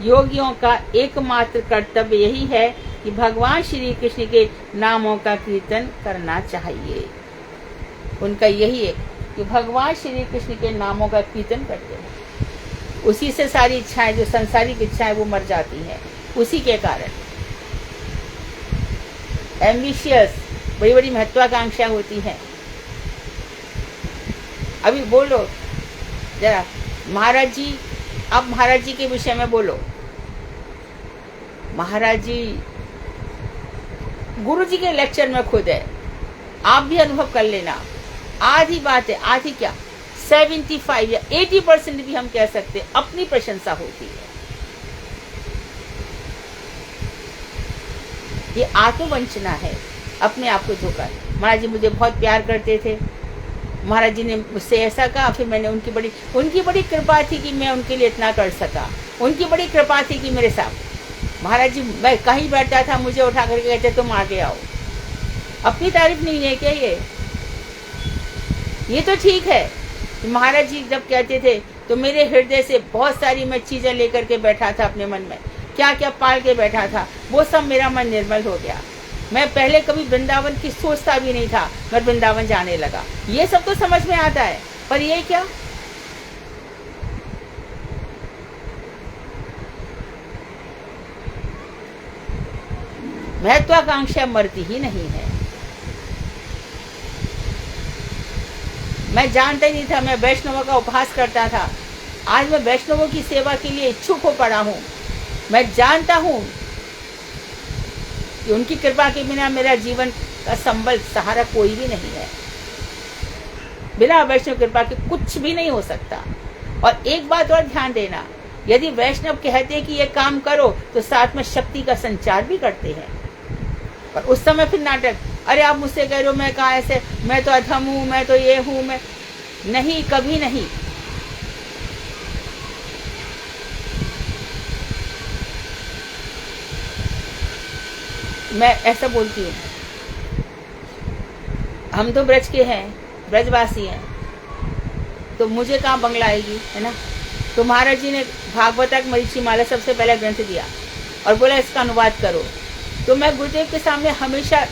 योगियों का एकमात्र कर्तव्य यही है कि भगवान श्री कृष्ण के नामों का कीर्तन करना चाहिए। उनका यही है कि भगवान श्री कृष्ण के नामों का कीर्तन करते हैं, उसी से सारी इच्छाएं, जो संसारिक इच्छाएं, वो मर जाती हैं उसी के कारण। एम्बिशियस, बड़ी बड़ी महत्वाकांक्षा होती है। अभी बोलो जरा महाराज जी, आप महाराज जी के विषय में बोलो। महाराज जी गुरु जी के लेक्चर में खुद है, आप भी अनुभव कर लेना। आधी बात है, आधी क्या 75 या 80% भी हम कह सकते हैं, अपनी प्रशंसा होती है। ये आत्मवंचना है, अपने आप को धोखा। महाराज जी मुझे बहुत प्यार करते थे, महाराज जी ने मुझसे ऐसा कहा, फिर मैंने उनकी बड़ी कृपा थी कि मैं उनके लिए इतना कर सका। उनकी बड़ी कृपा थी कि मेरे साथ महाराज जी, मैं कहीं बैठा था, मुझे उठा करके कहते तुम आगे आओ। अपनी तारीफ नहीं है क्या ये तो ठीक है। महाराज जी जब कहते थे तो मेरे हृदय से बहुत सारी मैं चीजें लेकर के बैठा था, अपने मन में क्या क्या पाल के बैठा था, वो सब मेरा मन निर्मल हो गया। मैं पहले कभी वृंदावन की सोचता भी नहीं था, मैं वृंदावन जाने लगा। ये सब तो समझ में आता है, पर ये क्या? महत्वाकांक्षा मरती ही नहीं है। मैं जानता ही नहीं था, मैं वैष्णवों का उपहास करता था। आज मैं वैष्णवों की सेवा के लिए इच्छुक हो पड़ा हूँ। मैं जानता हूँ कि उनकी कृपा के बिना मेरा जीवन का संबल सहारा कोई भी नहीं है। बिना वैष्णव कृपा के कुछ भी नहीं हो सकता। और एक बात और ध्यान देना, यदि वैष्णव कहते हैं कि ये काम करो, तो साथ में शक्ति का संचार भी करते हैं। और उस समय फिर नाटक, अरे आप मुझसे कह रहे हो, मैं कहा ऐसे, मैं तो अधम हूँ, मैं तो ये हूँ, मैं नहीं, कभी नहीं। मैं ऐसा बोलती हूँ, हम तो ब्रज के हैं, ब्रजवासी हैं, तो मुझे कहाँ बंगला आएगी, है ना। तो महाराज जी ने भागवतक मरीचि माला सबसे पहला ग्रंथ दिया और बोला इसका अनुवाद करो। तो मैं गुरुदेव के सामने हमेशा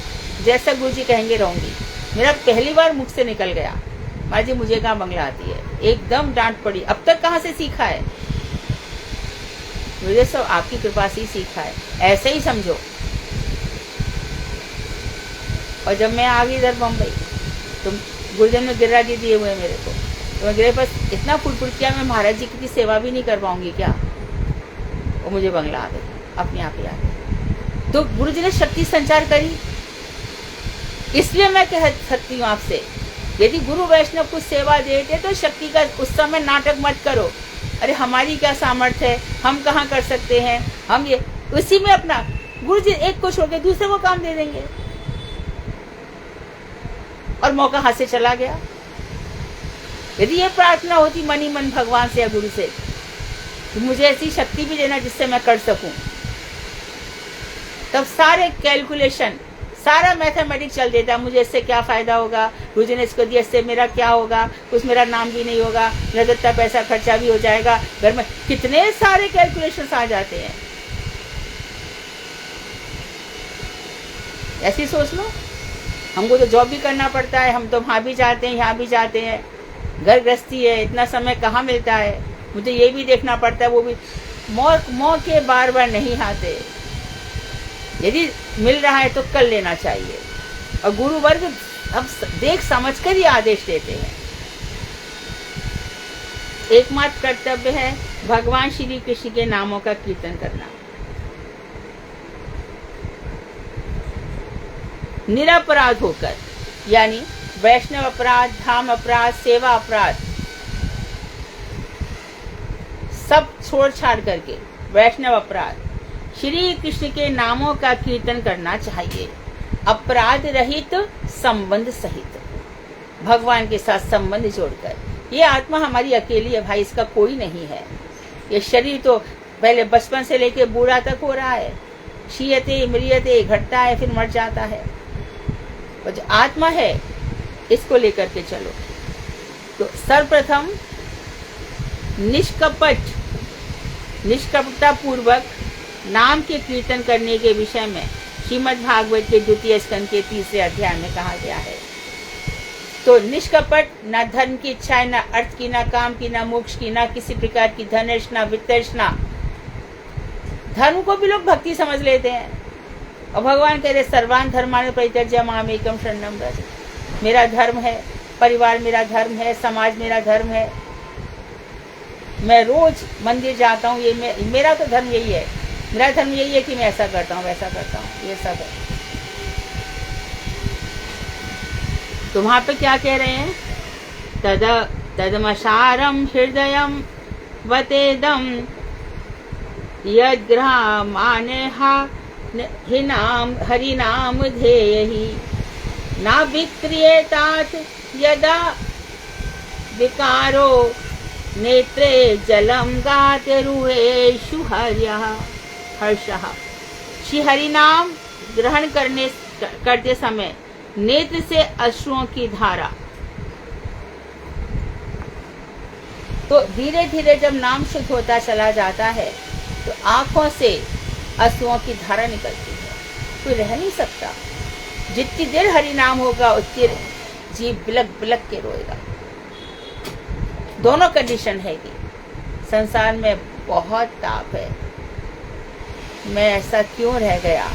जैसा गुरु जी कहेंगे रहूंगी। मेरा पहली बार मुख से निकल गया, महाराज जी मुझे कहाँ बंगला आती है, एकदम डांट पड़ी। अब तक कहाँ से सीखा है, मुझे सब आपकी कृपा से ही सीखा है, ऐसे ही समझो। और जब मैं आ गई इधर बम्बई, तो गुरुदेव ने गिरिराज दिए हुए मेरे को, तो मैं गिरे पास इतना फुटफुट किया, मैं महाराज जी की सेवा भी नहीं कर पाऊंगी क्या। वो मुझे बंगला आ गई, अपने आप ही आ गई। तो गुरु जी ने शक्ति संचार करी। इसलिए मैं कह सकती हूँ आपसे, यदि गुरु वैष्णव कुछ सेवा देते तो शक्ति का उस समय नाटक मत करो, अरे हमारी क्या सामर्थ्य है, हम कहाँ कर सकते हैं, हम ये उसी में अपना, गुरु जी एक को छोड़ के दूसरे को काम दे देंगे। और मौका हाथ से चला गया। यदि ये प्रार्थना होती मन ही मन भगवान से या गुरु से, तो मुझे ऐसी शक्ति भी देना जिससे मैं कर सकूं, तब सारे कैलकुलेशन, सारा मैथमेटिक्स चल देता, मुझे इससे क्या फायदा होगा, गुरु जी ने इसको दिया, इससे मेरा क्या होगा, कुछ मेरा नाम भी नहीं होगा, मेरा जितना पैसा खर्चा भी हो जाएगा, घर में कितने सारे कैलकुलेशंस आ जाते हैं। ऐसी सोच लो, हमको तो जॉब भी करना पड़ता है, हम तो वहाँ भी जाते हैं, यहाँ भी जाते हैं, घर गृहस्थी है, इतना समय कहाँ मिलता है, मुझे ये भी देखना पड़ता है, वो भी मौके बार बार नहीं आते। यदि मिल रहा है तो कर लेना चाहिए। और गुरु वर्ग अब देख समझ कर ही आदेश देते हैं। एकमात्र कर्तव्य है भगवान श्री कृष्ण के नामों का कीर्तन करना, निरपराध होकर, यानी वैष्णव अपराध, धाम अपराध, सेवा अपराध सब छोड़ छाड़ करके वैष्णव अपराध, श्री कृष्ण के नामों का कीर्तन करना चाहिए, अपराध रहित, संबंध सहित, भगवान के साथ संबंध जोड़कर। ये आत्मा हमारी अकेली है भाई, इसका कोई नहीं है। ये शरीर तो पहले बचपन से लेके बूढ़ा तक हो रहा है, क्षीयते मृयते, घटता है फिर मर जाता है। और जो आत्मा है इसको लेकर के चलो। तो सर्वप्रथम निष्कपटता पूर्वक नाम के कीर्तन करने के विषय में श्रीमद् भागवत के 2 स्कंद के 3 अध्याय में कहा गया है। तो निष्कपट, न धर्म की इच्छा है, न अर्थ की, न काम की, न मोक्ष की, न किसी प्रकार की धनर्षणा, वितर्षणा। धर्म को भी लोग भक्ति समझ लेते हैं, और भगवान कह रहे सर्वान धर्मान् परित्यज्य मामेकं शरणं व्रज। मेरा धर्म है, परिवार मेरा धर्म है, समाज मेरा धर्म है, मैं रोज मंदिर जाता हूँ, ये मेरा तो धर्म यही है। मेरा धर्म यही है कि मैं ऐसा करता हूँ, वैसा करता हूँ, ये सब है। तो वहां पे क्या कह रहे हैं, तदमसारम हृदयम वतेदम यद्ग्रामानेहा हरिनाम ध्येयहि न विक्रियेतात यदा विकारो नेत्रे जलम गातरुहेषु हर्षः। श्री हरिनाम ग्रहण करते समय नेत्र से अश्रुओं की धारा। तो धीरे धीरे जब नाम शुद्ध होता चला जाता है तो आंखों से अश्रुओं की धारा निकलती है, कोई रह नहीं सकता। जितनी देर हरि नाम होगा उतनी जीव बिलक बिलक के रोएगा। दोनों कंडीशन है कि संसार में बहुत ताप है, मैं ऐसा क्यों रह गया।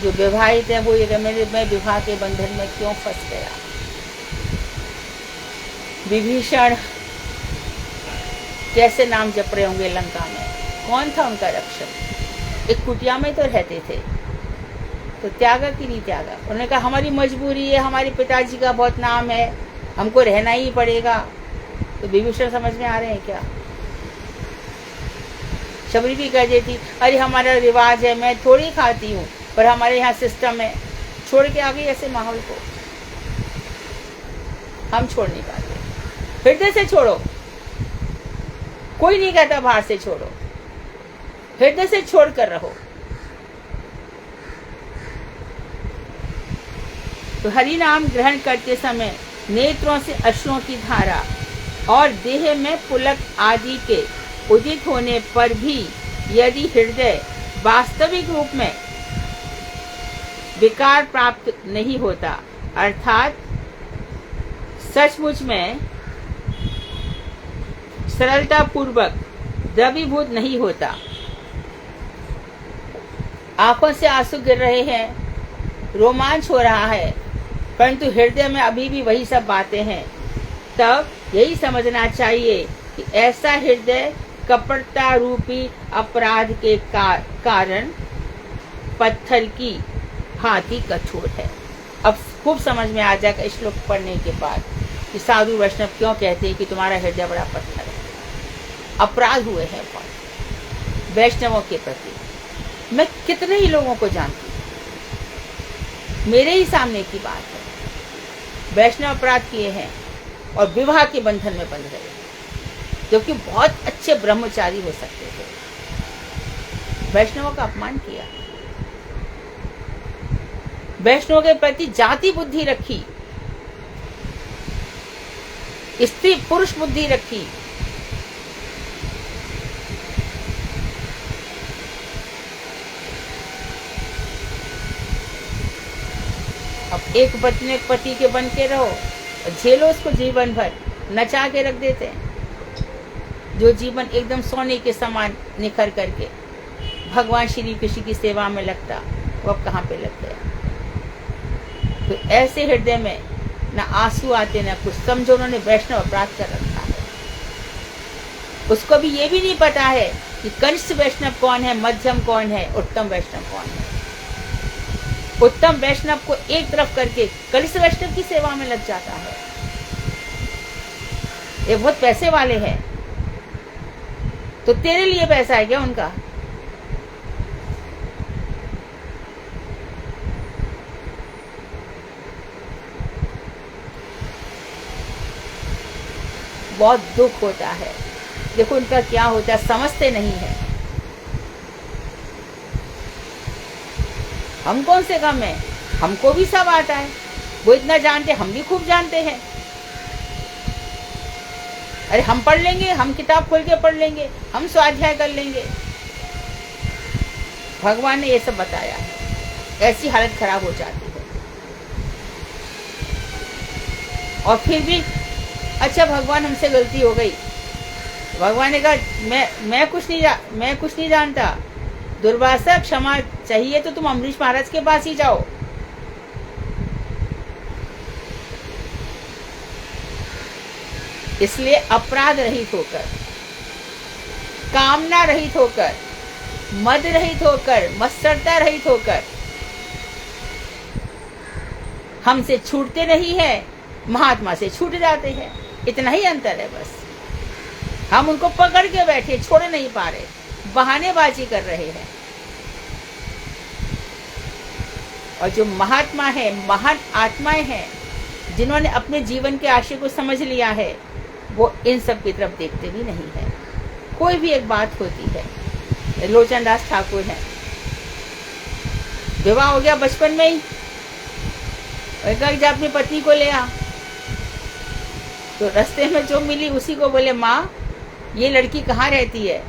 जो विवाहित है वो ये मैं विवाह के बंधन में क्यों फंस गया। विभीषण कैसे नाम जप रहे होंगे लंका में, कौन था उनका रक्षक। एक कुटिया में तो रहते थे, तो त्यागा कि नहीं त्यागा। उन्होंने कहा हमारी मजबूरी है, हमारे पिताजी का बहुत नाम है, हमको रहना ही पड़ेगा। तो विभीषण समझ में आ रहे हैं क्या। शबरी भी कह देती अरे हमारा रिवाज है, मैं थोड़ी खाती हूँ, पर हमारे यहाँ सिस्टम है। छोड़ के आ गई ऐसे माहौल को, हम छोड़ नहीं पाते। हृदय से छोड़ो, कोई नहीं कहता बाहर से छोड़ो, हृदय से छोड़ कर रहो। तो हरि नाम ग्रहण करते समय नेत्रों से अश्रुओं की धारा और देह में पुलक आदि के उदित होने पर भी यदि हृदय वास्तविक रूप में विकार प्राप्त नहीं होता, अर्थात सचमुच में सरलता पूर्वक द्रवीभूत नहीं होता, आंखों से आंसू गिर रहे हैं, रोमांच हो रहा है, परंतु हृदय में अभी भी वही सब बातें हैं, तब यही समझना चाहिए कि ऐसा हृदय कपटता रूपी अपराध के कारण पत्थर की भांति कठोर है। अब खूब समझ में आ जाएगा इस श्लोक पढ़ने के बाद कि साधु वैष्णव क्यों कहते हैं कि तुम्हारा हृदय बड़ा पत्थर है। अपराध हुए हैं बहुत वैष्णवों के प्रति। मैं कितने ही लोगों को जानती हूँ, मेरे ही सामने की बात है, वैष्णव अपराध किए हैं और विवाह के बंधन में बंध गए, जबकि बहुत अच्छे ब्रह्मचारी हो सकते थे। वैष्णवों का अपमान किया, वैष्णवों के प्रति जाति बुद्धि रखी, स्त्री पुरुष बुद्धि रखी। अब एक पत्नी एक पति के बन के रहो और झेलो उसको जीवन भर, नचा के रख देते हैं। जो जीवन एकदम सोने के समान निखर करके भगवान श्री कृष्ण की सेवा में लगता, वो अब कहाँ पे लग गया। तो ऐसे हृदय में न आंसू आते न कुछ, समझो उन्होंने वैष्णव अपराध कर रखा है। उसको भी ये भी नहीं पता है कि कनिष्ठ वैष्णव कौन है, मध्यम कौन है, उत्तम वैष्णव कौन है। उत्तम वैष्णव को एक तरफ करके कनिष्ठ वैष्णव की सेवा में लग जाता है। ये बहुत पैसे वाले हैं, तो तेरे लिए पैसा है क्या उनका? बहुत दुख होता है। देखो उनका क्या होता है, समझते नहीं है। हम कौन से कम है, हमको भी सब आता है। वो इतना जानते, हम भी खूब जानते हैं। अरे हम पढ़ लेंगे, हम किताब खोल के पढ़ लेंगे, हम स्वाध्याय कर लेंगे। भगवान ने ये सब बताया है, ऐसी हालत खराब हो जाती है। और फिर भी अच्छा भगवान हमसे गलती हो गई, भगवान ने कहा मैं कुछ नहीं जानता, दुर्वासा क्षमा चाहिए तो तुम अम्बरीश महाराज के पास ही जाओ। इसलिए अपराध रहित होकर, कामना रहित होकर, मद रहित होकर, मत्सरता रहित होकर, हमसे छूटते नहीं है, महात्मा से छूट जाते हैं। इतना ही अंतर है बस। हम उनको पकड़ के बैठे, छोड़ नहीं पा रहे, बहानेबाजी कर रहे हैं। और जो महात्मा है, महान आत्माएं हैं, जिन्होंने अपने जीवन के आशय को समझ लिया है, वो इन सब की तरफ देखते भी नहीं है। कोई भी एक बात होती है, लोचन दास ठाकुर है, विवाह हो गया बचपन में ही, और कहा जा अपनी पत्नी को ले आ। तो रास्ते में जो मिली उसी को बोले, माँ ये लड़की कहाँ रहती है?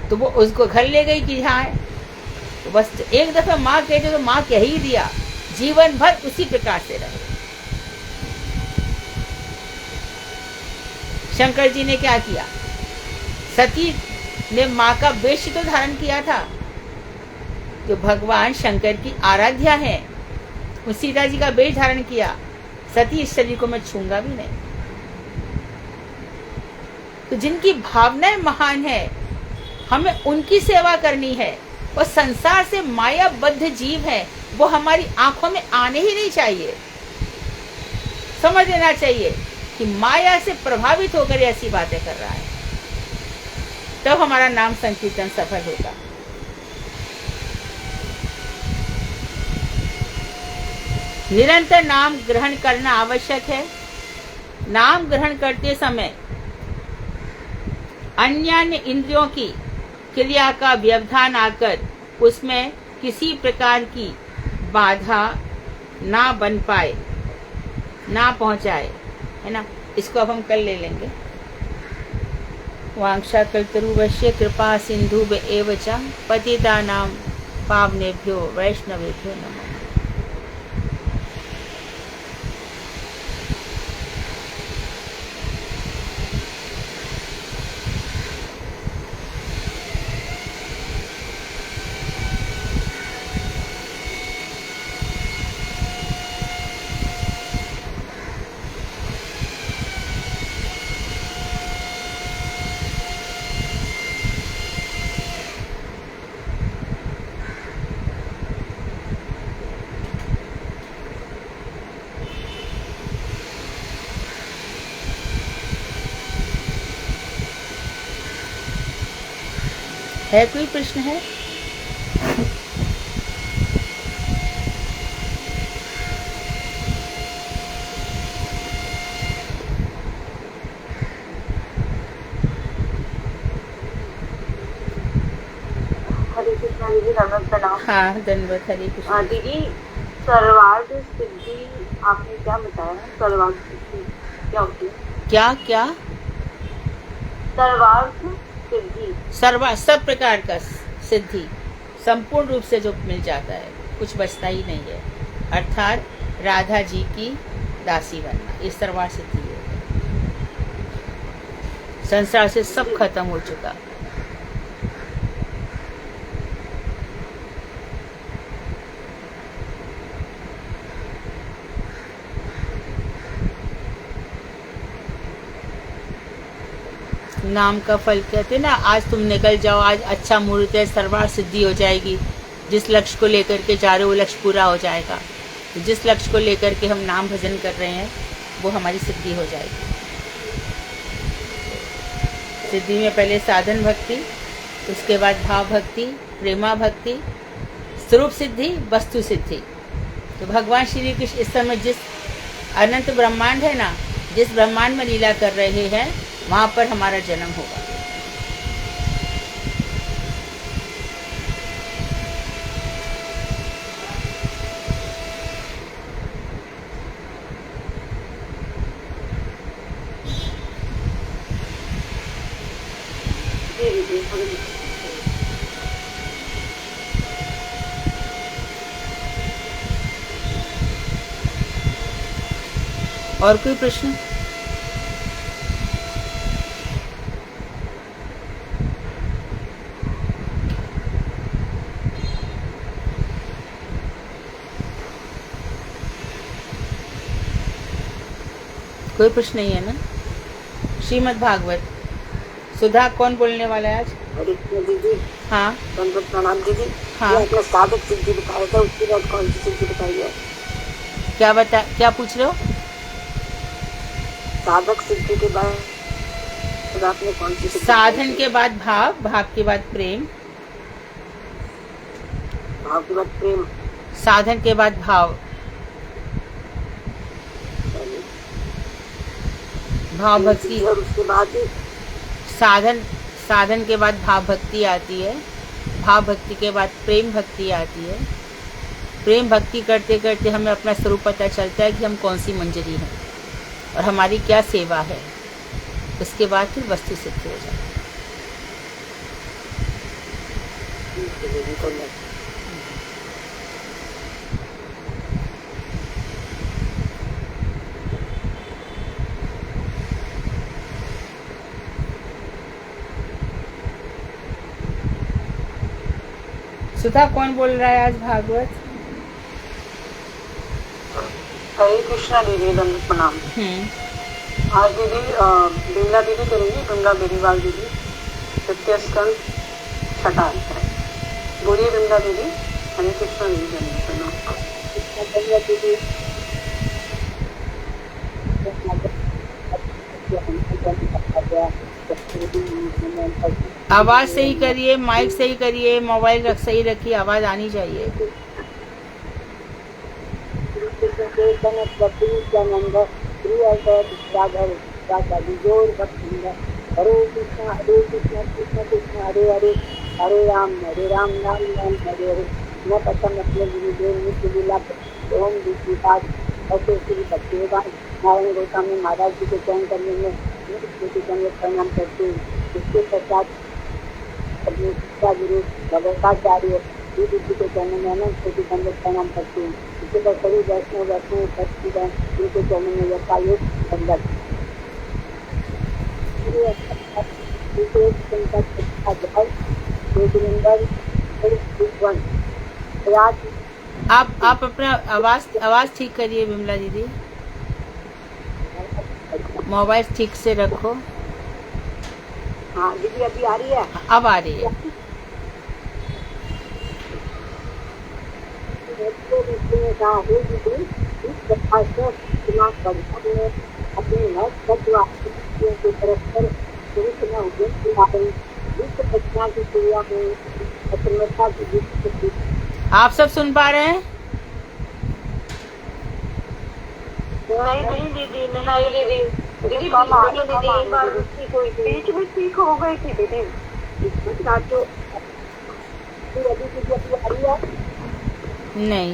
तो वो उसको घर ले गई कि यहाँ है। तो बस एक दफा माँ कहते तो माँ कह ही दिया, जीवन भर उसी प्रकार से रहे। शंकर जी ने क्या किया? सती ने माँ का वेश तो धारण किया था, जो भगवान शंकर की आराध्या है, सीता जी का वेश धारण किया। सती इस शरीर को मैं छूंगा भी नहीं। तो जिनकी भावनाएं महान है, हमें उनकी सेवा करनी है। और संसार से मायाबद्ध जीव है, वो हमारी आंखों में आने ही नहीं चाहिए। समझ लेना चाहिए कि माया से प्रभावित होकर ऐसी बातें कर रहा है, तब हमारा नाम संकीर्तन सफल होगा। निरंतर नाम ग्रहण करना आवश्यक है। नाम ग्रहण करते समय अन्य इंद्रियों की क्रिया का व्यवधान आकर उसमें किसी प्रकार की बाधा ना बन पाए, ना पहुंचाए, है ना। इसको अब हम कल ले लेंगे। वांछा कल्पतरुवश्य कृपा सिंधु एव च पतितानां पावनेभ्यो वैष्णवेभ्यो नमः। है कोई प्रश्न है? हरे कृष्णा दीदी, धन्यवाद, प्रणाम। हाँ, धन्यवाद। हरे कृष्ण। दीदी, सर्वार्थ सिद्धि आपने क्या बताया? सर्वार्थ सिद्धि क्या होती है? क्या क्या? सर्वार्थ सिद्धि। सब प्रकार का सिद्धि संपूर्ण रूप से जो मिल जाता है, कुछ बचता ही नहीं है, अर्थात राधा जी की दासी बनना, ये सर्वार्थ सिद्धि है। संसार से सब खत्म हो चुका। नाम का फल कहते हैं ना, आज तुम निकल जाओ, आज अच्छा मुहूर्त है, सर्वार्थ सिद्धि हो जाएगी। जिस लक्ष्य को लेकर के जा रहे हो वो लक्ष्य पूरा हो जाएगा। तो जिस लक्ष्य को लेकर के हम नाम भजन कर रहे हैं वो हमारी सिद्धि हो जाएगी। सिद्धि में पहले साधन भक्ति, उसके बाद भाव भक्ति, प्रेमा भक्ति, स्वरूप सिद्धि, वस्तु सिद्धि। तो भगवान श्री कृष्ण इस समय जिस अनंत ब्रह्मांड है ना, जिस ब्रह्मांड में लीला कर रहे हैं, वहां पर हमारा जन्म होगा। और कोई प्रश्न? कोई प्रश्न नहीं है ना? श्रीमद् भागवत सुधा कौन बोलने वाला है आज? दीदी, हाँ, प्रणाम दीदी। हाँ, आपने साधक सिद्धि बताया था, उसके बाद कौन सी सिद्धि बताई है? क्या पूछ रहे हो? साधक सिद्धि के बाद आपने कौन सी सिद्धि? साधन के बाद भाव, भाव के बाद प्रेम, भाव के बाद प्रेम, साधन के बाद भाव, भाव भक्ति, और उसके बाद साधन के बाद भाव भक्ति आती है, भाव भक्ति के बाद प्रेम भक्ति आती है। प्रेम भक्ति करते करते हमें अपना स्वरूप पता चलता है कि हम कौन सी मंजरी हैं और हमारी क्या सेवा है। उसके बाद फिर वस्तु सिद्ध हो जाती है। सुधा कौन बोल रहा है आज भागवत? हरे कृष्णा दीदी, दंड प्रणाम। आज दीदी बिमला दीदी करेंगी, बिमला बेरीवाल दीदी, तृतीय स्कंद, छठा अध्याय। बोलिए बिमला दीदी। हरे कृष्णा दीदी, दंड प्रणाम। दीदी आवाज सही करिए, माइक सही करिए, मोबाइल सही रखिए, आवाज आनी चाहिए। हरे कृष्ण कृष्ण कृष्ण हरे हरे, हरे राम राम राम हरे हरे, न पसंद अपने गुरुदेव नित्य लीला ओम दूसरी बात ऐसे श्री भक्तिवेदांत नारायण गोस्वामी महाराज जी के चयन करने में प्रणाम करते हैं। इसके पश्चात अपने शिक्षा गुरु भगवताचार्य जी के चरणों में अनंत कोटि दंडवत प्रणाम करते हैं। इसके बाद सभी वैष्णव भक्तगण उनके चरणों में यथायोग दंडवत। आप अपना आवाज ठीक करिए विमला दीदी, मोबाइल ठीक से रखो। हाँ दीदी अभी आ रही है? अब आ रही है। आप सब सुन पा रहे हैं? नहीं दीदी, नहीं दीदी, दीदी बीच में ठीक हो गई थी दीदी। नहीं।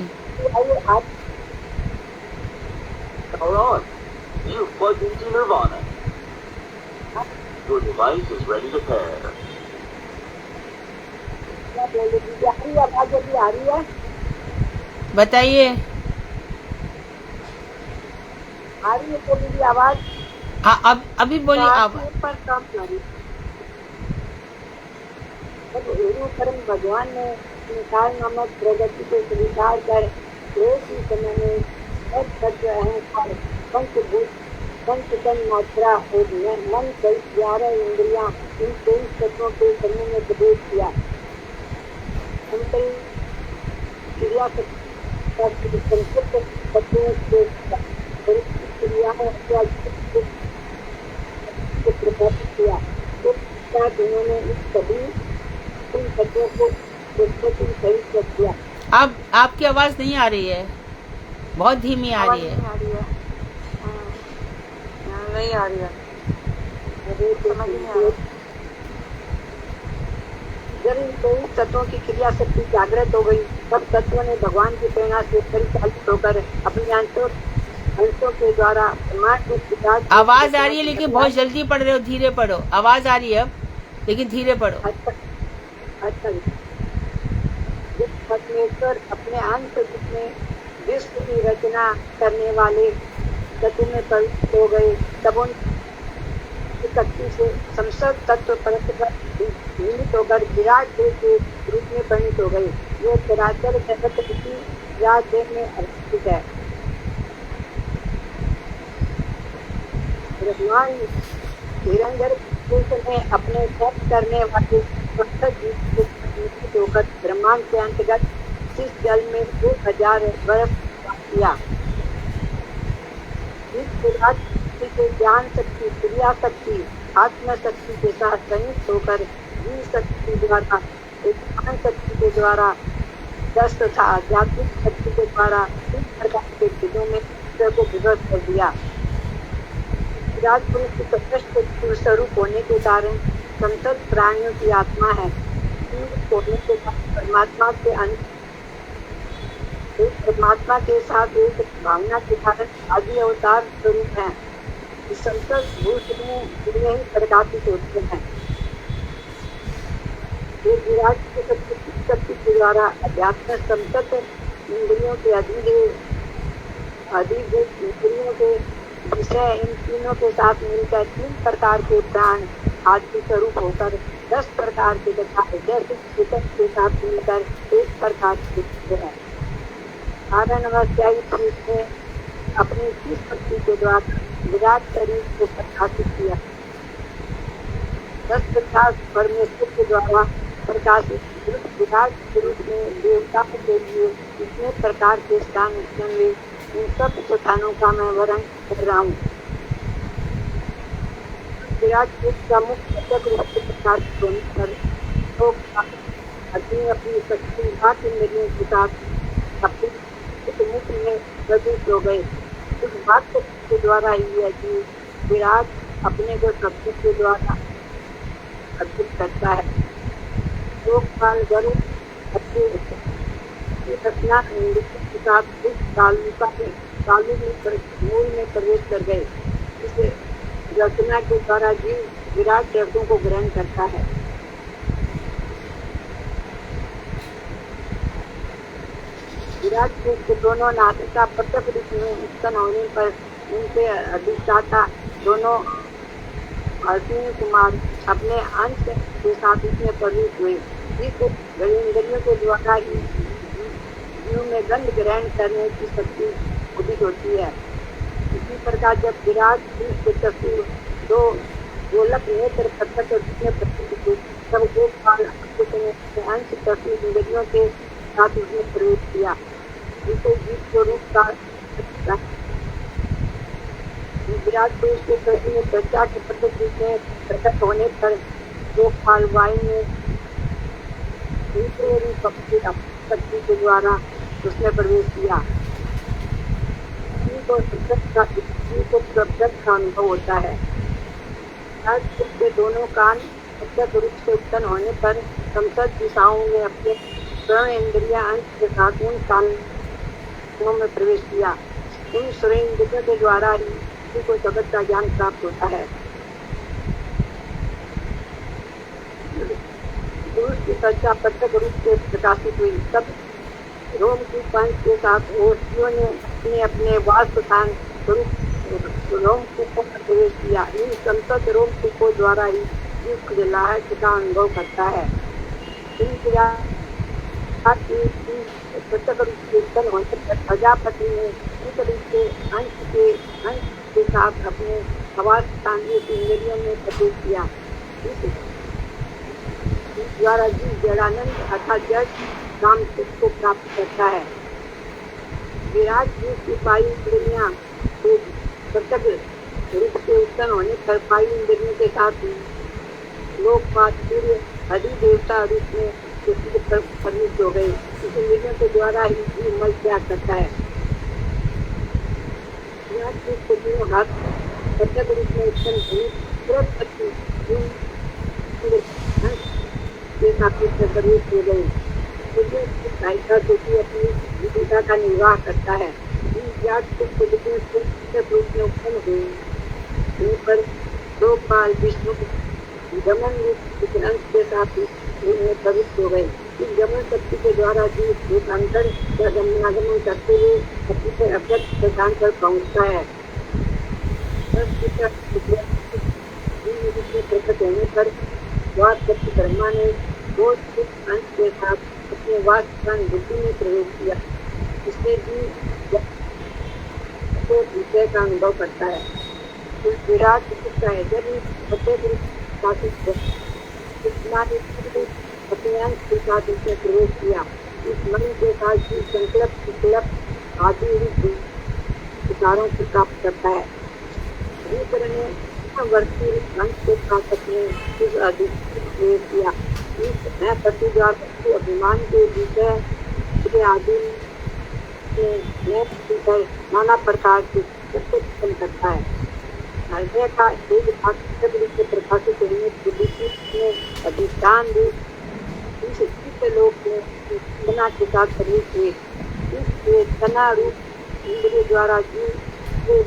Alright, you've plugged into Nirvana. Your device is ready to pair. बताइए। आ रही है तो दीदी आवाज? हाँ अब अभी बोलिए आप। पर कम करी। परम भगवान ने निकाल नामक प्रगति को स्वीकार कर एक ही समय में सब तत्व अहंकार पंचभूत पंचतन मात्रा और मन सहित 11 इंद्रियां इन 23 तत्वों के समूह में प्रवेश किया। क्रिया संक्षिप्त तत्वों से क्रियाओं प्रभावित किया। उन्होंने इस सभी इन तत्वों को सहित कर दिया। अब आपकी आवाज नहीं आ रही है, बहुत धीमी आ रही है। नहीं आ रही है। जब इन 23 तत्वों की क्रिया शक्ति जागृत हो गई तब तत्वों ने भगवान की प्रेरणा से परिचालित होकर अपने अंशों के द्वारा आवाज आ रही है लेकिन बहुत जल्दी पढ़ रहे हो, धीरे पढ़ो। आवाज आ रही है अब लेकिन धीरे पढ़ो। अच्छा परमेश्वर अपने अंश में विश्व की रचना करने वाले तत्व में पवित्र हो गए तब उन शक्ति से संसद तत्व परस्पर निमित होकर विराट देव के रूप में परिणित हो गए। ये चराचर जगत इसी विराट देव में अवस्थित है। भगवान निरंजन में अपने तप करने वाले होकर ब्रह्मांड के अंतर्गत इस जल में 2000 वर्ष किया। इस विराट के ज्ञान शक्ति क्रिया शक्ति आत्म शक्ति के साथ संयुक्त होकर जीव शक्ति द्वारा ज्ञान शक्ति के द्वारा दस्त तथा आध्यात्मिक शक्ति के द्वारा इस प्रकार के विधों में को विभक्त कर दिया। विराट पुरुष उत्कृष्ट स्वरूप होने के कारण संतत प्राणियों की आत्मा है। होने के बाद परमात्मा के अंत परमात्मा के साथ एक भावना के कारण आदि अवतार स्वरूप है। संतत भूत में ही प्रकाशित होते हैं। ये विराट की शक्ति के द्वारा अध्यात्म संतत इंद्रियों के अधिभूत इंद्रियों के विषय इन तीनों के साथ मिलकर 3 प्रकार के प्राण आदि स्वरूप होकर 10 प्रकार के तथा के साथ मिलकर 1 प्रकार के है। कारण अवस्थायी पुरुष ने अपनी इस शक्ति के द्वारा विराट शरीर को प्रकाशित किया। 10 प्रकार परमेश्वर के द्वारा प्रकाशित विराट पुरुष में देवताओं के लिए इतने प्रकार के स्थान होंगे। इन सब स्थानों का मैं वर्णन कर रहा हूँ। विराट पुरुष का मुख्य रूप से प्रकाशित होने पर तो अपनी शक्ति 7 इंद्रियों के साथ अपनी मुख में प्रवेश हो गए। उस बात के द्वारा ही है कि विराट अपने को शक्ति के द्वारा अर्पित करता है। लोकपाल गरुड़ की रचना के साथ इस तालु में मूल में प्रवेश कर गए। इस रचना के द्वारा जीव विराट तत्वों को ग्रहण करता है। विराट पुरुष के दोनों नासिका प्रत्यक्ष रूप में उत्पन्न होने पर उनके अधिष्ठाता दोनों अश्विनी कुमार अपने अंश के साथ इसमें प्रवेश हुए। इस इंद्रियों के द्वारा जीव में गंध ग्रहण करने की शक्ति उदित होती है। इसी प्रकार जब विराट पुरुष के चक्षु दो गोलक नेत्र प्रत्यक्ष रूप में प्रतीत हुए तब एक बार अपने अंश चक्षु इंद्रियों के साथ उसमें प्रवेश किया। इसे जीव के रूप का विराट पुरुष के प्रति में चर्चा के प्रत्यक्ष रूप में प्रकट होने पर दो काल वायु में दूसरे रूप शक्ति के द्वारा उसने प्रवेश किया। को प्रत्यक्ष का अनुभव होता है। के दोनों कान प्रत्यक्ष रूप से उत्पन्न होने पर समस्त दिशाओं में अपने स्वर्ण इंद्रिया अंश के साथ उन कानों में प्रवेश किया। उन स्वर्ण इंद्रियों के द्वारा ही किसी को जगत का ज्ञान प्राप्त होता है। पुरुष की चर्चा प्रत्यक्ष रूप से प्रकाशित हुई तब रोम की पंच के साथ ओषधियों ने अपने वास स्थान स्वरूप रोम कूपों में प्रवेश किया। इन संसद रोम कूपों द्वारा ही जीव खिलाहट का अनुभव करता है। इन क्रिया प्रत्यक्ष रूप से उत्पन्न होने पर प्रजापति ने इस रूप से अंश के साथ अपने आवास स्थान इंद्रियों में प्रवेश किया। इस द्वारा जीव जड़ानंद अर्थात जड़ काम सुख को प्राप्त करता है। विराट जीव की पायु इंद्रियां प्रत्यक्ष रूप से उत्पन्न होने पर पायु इंद्रियों के साथ लोकपात सूर्य आदि देवता रूप में प्रविष्ट हो गए। इस इंद्रियों के द्वारा ही जीव मल त्याग करता है। विराट जीव को तीनों हाथ प्रत्यक्ष रूप में उत्पन्न हुई के साथ प्रवेश हो गए। सहायता से अपनी जीविका का निर्वाह करता है। रूप में उत्पन्न हुए पर दो पाल विष्णु गमन रूप अंश के साथ प्रविष्ट हो गए। इस गमन शक्ति के द्वारा जीव एक अंतर का गमनागमन करते हुए शक्ति पर अव्यक्त प्रदान कर पहुँचता है। प्रकट होने पर ब्रह्मा ने दो अंश के साथ अपने वासस्थान बुद्धि में प्रवेश किया। इससे भी विषय का अनुभव करता है। उस विराट का जब प्रत्येक शासित अपने अंश के साथ उसने प्रवेश किया। इस मन के साथ ही संकल्प आदि विचारों को प्राप्त करता है। दूसरे ने वर्ती अंश के साथ अपने इस अधिक प्रवेश किया। मैं प्रतिद्वार अभिमान के विषय आदि पर नाना प्रकार के उत्पन्न करता है। हृदय का एक भाग रूप से प्रकाशित होने में अधिष्ठान रूप इस लोक में तना के साथ प्रवेश हुए। इस तना रूप इंद्रिय द्वारा जीव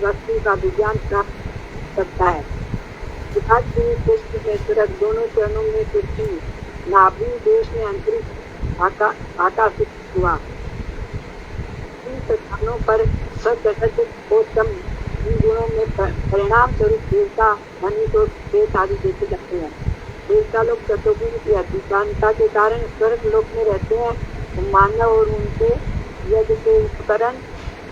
वस्तु का विज्ञान प्राप्त करता है। में दोनों चरणों में पृथ्वी नाभि देश में अंतरिक्ष आकाशित हुआ। इन स्थानों पर सजगत गौतम इन गुणों में परिणाम स्वरूप देवता मनुष्य और प्रेत आदि देखे जाते हैं। देवता लोग चतुर्गुण की अधिकांशता के कारण स्वर्ग लोक में रहते हैं। मानव और उनके यज्ञ के उपकरण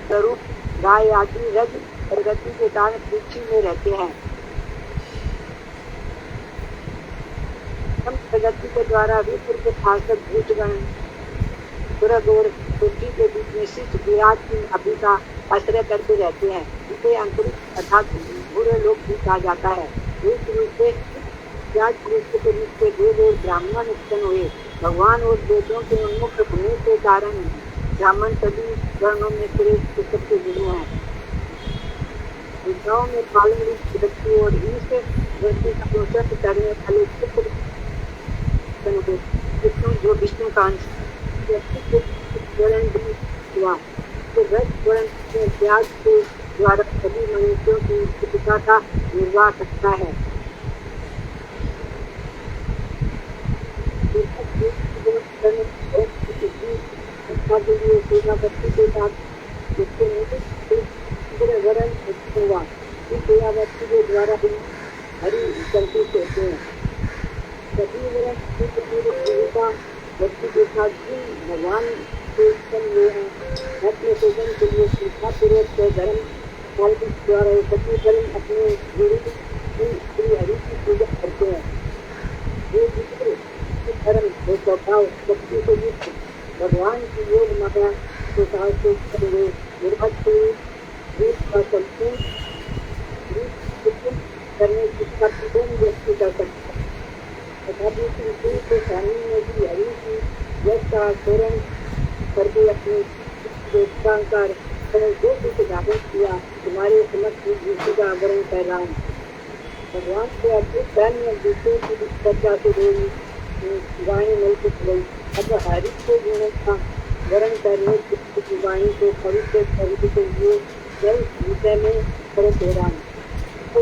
स्वरूप गाय आदि रज प्रगति के कारण पृथ्वी में रहते हैं। प्रगति के द्वारा विपुल के फासक भूतगण स्वर्ग और पृथ्वी के बीच में शिष्ट विराट की नाभि का आश्रय करके रहते हैं। इसे अंतरिक्ष अर्थात बुरे लोग भी कहा जाता है। इस रूप से विराट पुरुष के रूप से देव और ब्राह्मण उत्पन्न हुए। भगवान और वेदों के उन्मुख होने के कारण ब्राह्मण सभी वर्णों में श्रेष्ठ सबसे गुरु हैं। विद्याओं में पालन रूप व्यक्ति और इस व्यक्ति का पोषण करने वाले विष्णु जो विष्णु का अंश वर्ण भी हुआ। तो रज वर्ण के त्याग के द्वारा सभी मनुष्यों की जीविका का निर्वाह करता है। के लिए सेवावती के साथ इसके वर्ण हुआ। इस सेवावती के द्वारा ही हरि संतुष्ट होते हैं। सभी वर्ण जीविका व्यक्ति के साथ भी भगवान से उत्पन्न हुए हैं। अपने सेवन के लिए श्रद्धापूर्वक धर्म फल के द्वारा सभी धर्म अपने गुरु श्री हरि की पूजा करते हैं। ये धर्म और स्वभाव शक्ति से युक्त भगवान की योग माया के साथ निर्भर रूप का संपूर्ण करने की पूर्ण व्यक्ति कर सकता है। तथापि श्री के स्वामी ने भी हरि की यश का स्मरण करके अपने देवतांकार जो कुछ धारण किया तुम्हारे समस्त विष्णु का आवरण कर रहा हूँ। भगवान के अद्भुत धर्म विषयों की चर्चा से हुई वाणी नलकुट गई। अब हरि के गुणों का वर्ण करने की वाणी को पवित्र करने के लिए जल विषय में खड़े हो रहा हूँ। तो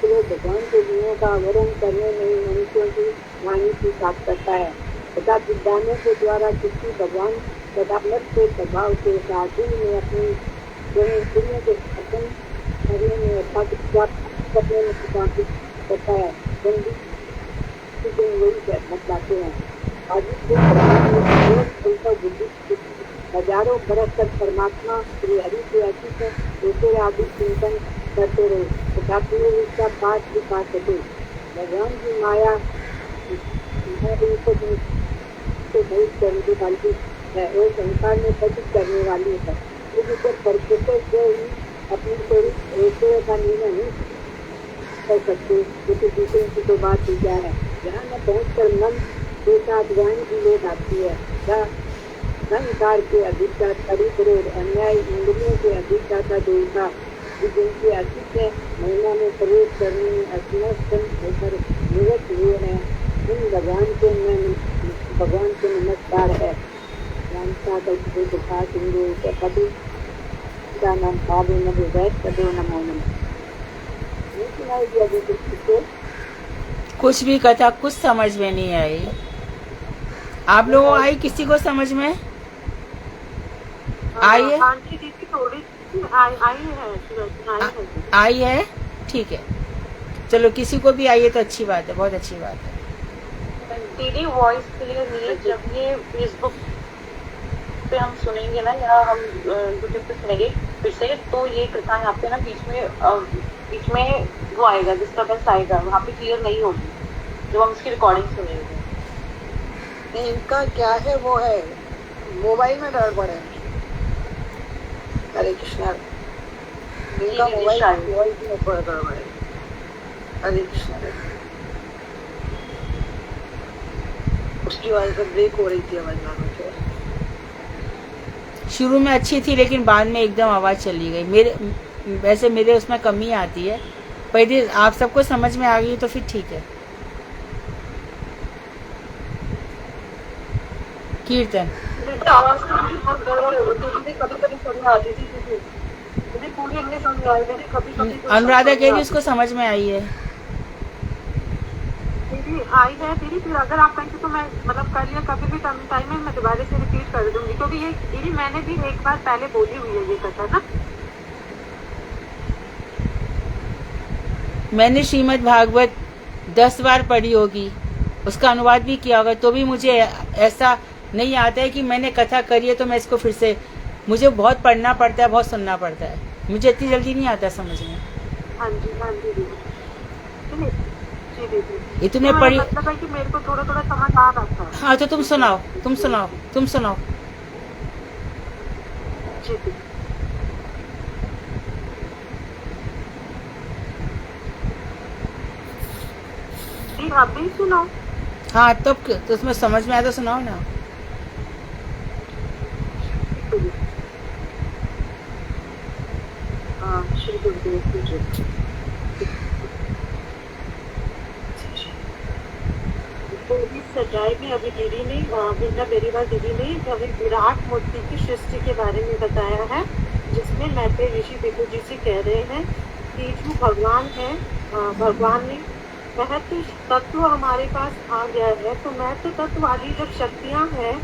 लोग भगवान के गुणों का वर्ण करने में मनुष्यों की वाणी की साथ करता है तथा विद्वानों के द्वारा किसी भगवान तथा के प्रभाव के साथ में अपनी पुण्य के खत्म करने में अर्थात प्राप्त करने में काफी करता है। वही बतलाते हैं। बुद्धि हजारों बरस तक परमात्मा श्री हरि के अतीत दूसरे आदि चिंतन करते रहे तथापि इसका पाठ भी पा सके। भगवान की माया से बहुत करने वाली है और संसार में पतित करने वाली है। इसे परिचित से ही अपने स्वरूप ऐश्वर्य का निर्णय नहीं कर सकते क्योंकि दूसरे की तो बात ही क्या है। जहाँ न पहुँचकर मन के साथ ज्ञान की लोट आती है। संसार के अधिकता दरिद्र और अन्याय इंद्रियों के अधिकता देवता जिनके अतीत महिमा में प्रवेश करने में असमर्थ होकर निवृत्त हुए हैं उन भगवान को नमस्कार है। नाम भावे नमो वैद कदो नमो नमः। सुनाई दिया जो कुछ भी कथा कुछ समझ में नहीं आई। आप लोगों आई किसी को समझ में आई है? आई है ठीक है। चलो किसी को भी आई है तो अच्छी बात है, बहुत अच्छी बात है। दीदी वॉइस क्लियर नहीं है। जब ये फेसबुक पे हम सुनेंगे ना या हम यूट्यूब पे सुनेंगे फिर से तो ये कथा यहाँ पे ना बीच में वो आएगा डिस्टर्बेंस आएगा, वहाँ पे क्लियर नहीं होगी जब हम इसकी रिकॉर्डिंग सुनेंगे। इनका क्या है वो है मोबाइल में गड़बड़ है। हरे कृष्णा इनका मोबाइल में गड़बड़ है। हरे कृष्णा उसकी वजह से ब्रेक हो रही थी आवाज। शुरू में अच्छी थी लेकिन बाद में एकदम आवाज चली गई। वैसे मेरे उसमें कमी आती है पर यदि आप सबको समझ में आ गई तो फिर ठीक है। कीर्तन अनुराधा कह रही उसको समझ में आई है। दीदी आई है दीदी, फिर अगर आप कहेंगे तो मैं मतलब कर लिया कभी भी टाइम में मैं दोबारा से रिपीट कर दूंगी क्योंकि ये दीदी मैंने भी एक बार पहले बोली हुई है ये कथा ना। मैंने श्रीमद् भागवत 10 बार पढ़ी होगी, उसका अनुवाद भी किया होगा तो भी मुझे ऐसा नहीं आता है कि मैंने कथा करी है तो मैं इसको फिर से, मुझे बहुत पढ़ना पड़ता है, बहुत सुनना पड़ता है, मुझे इतनी जल्दी नहीं आता समझ में। हाँ जी दीदी इतने पढ़ी मतलब है कि मेरे को थोड़ा थोड़ा समझ आ रहा था। हाँ तो तुम सुनाओ। जी आप भी सुनाओ। हाँ तब तो उसमें समझ में आया तो सुनाओ ना। हाँ श्री गुरुदेव की जय। तो इस सच्चाई में अभी दीदी ने बिमला बेरीवाल दीदी ने हमें विराट मूर्ति की सृष्टि के बारे में बताया है, जिसमें मैत्रेय ऋषि बिंदु जी से कह रहे हैं कि जो भगवान है, भगवान ने महत्व तत्व हमारे पास आ गया है, तो महत्व तत्व वाली जब शक्तियां हैं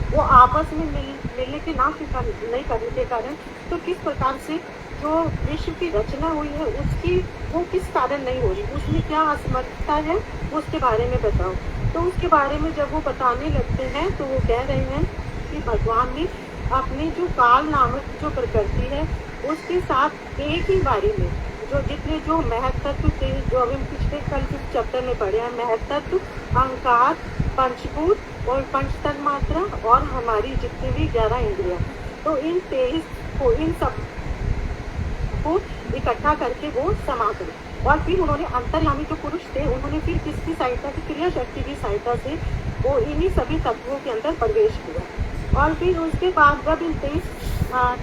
वो आपस में मिलने के नहीं करने के कारण, तो किस प्रकार से जो विश्व की रचना हुई है उसकी वो किस कारण नहीं हो रही, उसमें क्या असमर्थता है उसके बारे में बताओ। तो उसके बारे में जब वो बताने लगते हैं तो वो कह रहे हैं कि भगवान ने अपने जो काल नामक जो प्रकृति है उसके साथ एक ही बारी में जो जितने जो महत्तत्व थे, जो अभी हम पिछले कल के चैप्टर में पढ़े हैं, महत्तत्व, अहंकार, पंचभूत और पंच तन्मात्रा और हमारी जितनी भी 11 इंद्रियां, तो इन 23 को इन सब को इकट्ठा करके वो समा करे। और फिर उन्होंने अंतर्यामी जो पुरुष थे उन्होंने फिर किसकी सहायता की, क्रिया शक्ति की सहायता से वो इन्हीं सभी तत्वों के अंदर प्रवेश किया। और फिर उसके बाद जब इन 23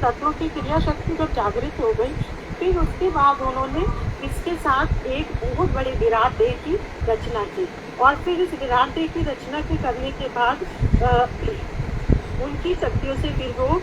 तत्वों की क्रिया शक्ति जब जागृत हो गई, फिर उसके बाद उन्होंने इसके साथ एक बहुत बड़े विराट देह की रचना की। और फिर इस विराट देह की रचना के करने के बाद उनकी शक्तियों से फिर वो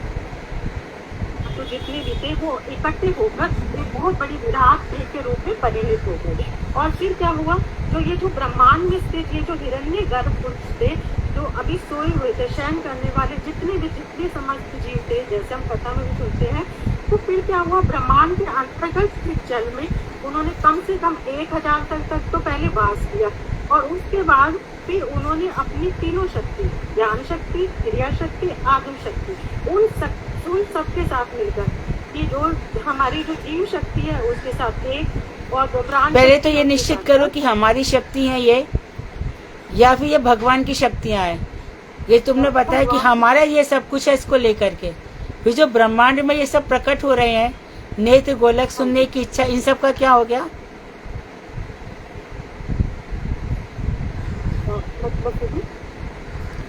तो जितने भी थे वो इकट्ठे होकर एक बहुत बड़ी विराट देह के रूप में परिणित हो गए। और फिर क्या हुआ, जो ये जो ब्रह्मांड में स्थित ये जो हिरण्य गर्भ पुरुष थे, जो अभी सोए हुए थे, शयन करने वाले जितने समस्त जीव थे, जैसे हम कथा में भी सुनते हैं, तो फिर क्या हुआ, ब्रह्मांड के अंतर्गत स्थित जल में उन्होंने कम से कम 1000 तक तो पहले वास किया। और उसके बाद फिर उन्होंने अपनी तीनों शक्ति, ज्ञान शक्ति, क्रिया शक्ति, आत्म शक्ति, उन सब के साथ मिलकर कि जो हमारी जो जीव शक्ति है उसके साथ एक, और पहले तो ये निश्चित करो कि हमारी शक्ति है ये या फिर ये भगवान की शक्तियां हैं। ये तुमने बताया कि हमारा ये सब कुछ है, इसको लेकर के फिर जो ब्रह्मांड में ये सब प्रकट हो रहे हैं, नेत्र, गोलक, सुनने की इच्छा, इन सब का क्या हो गया?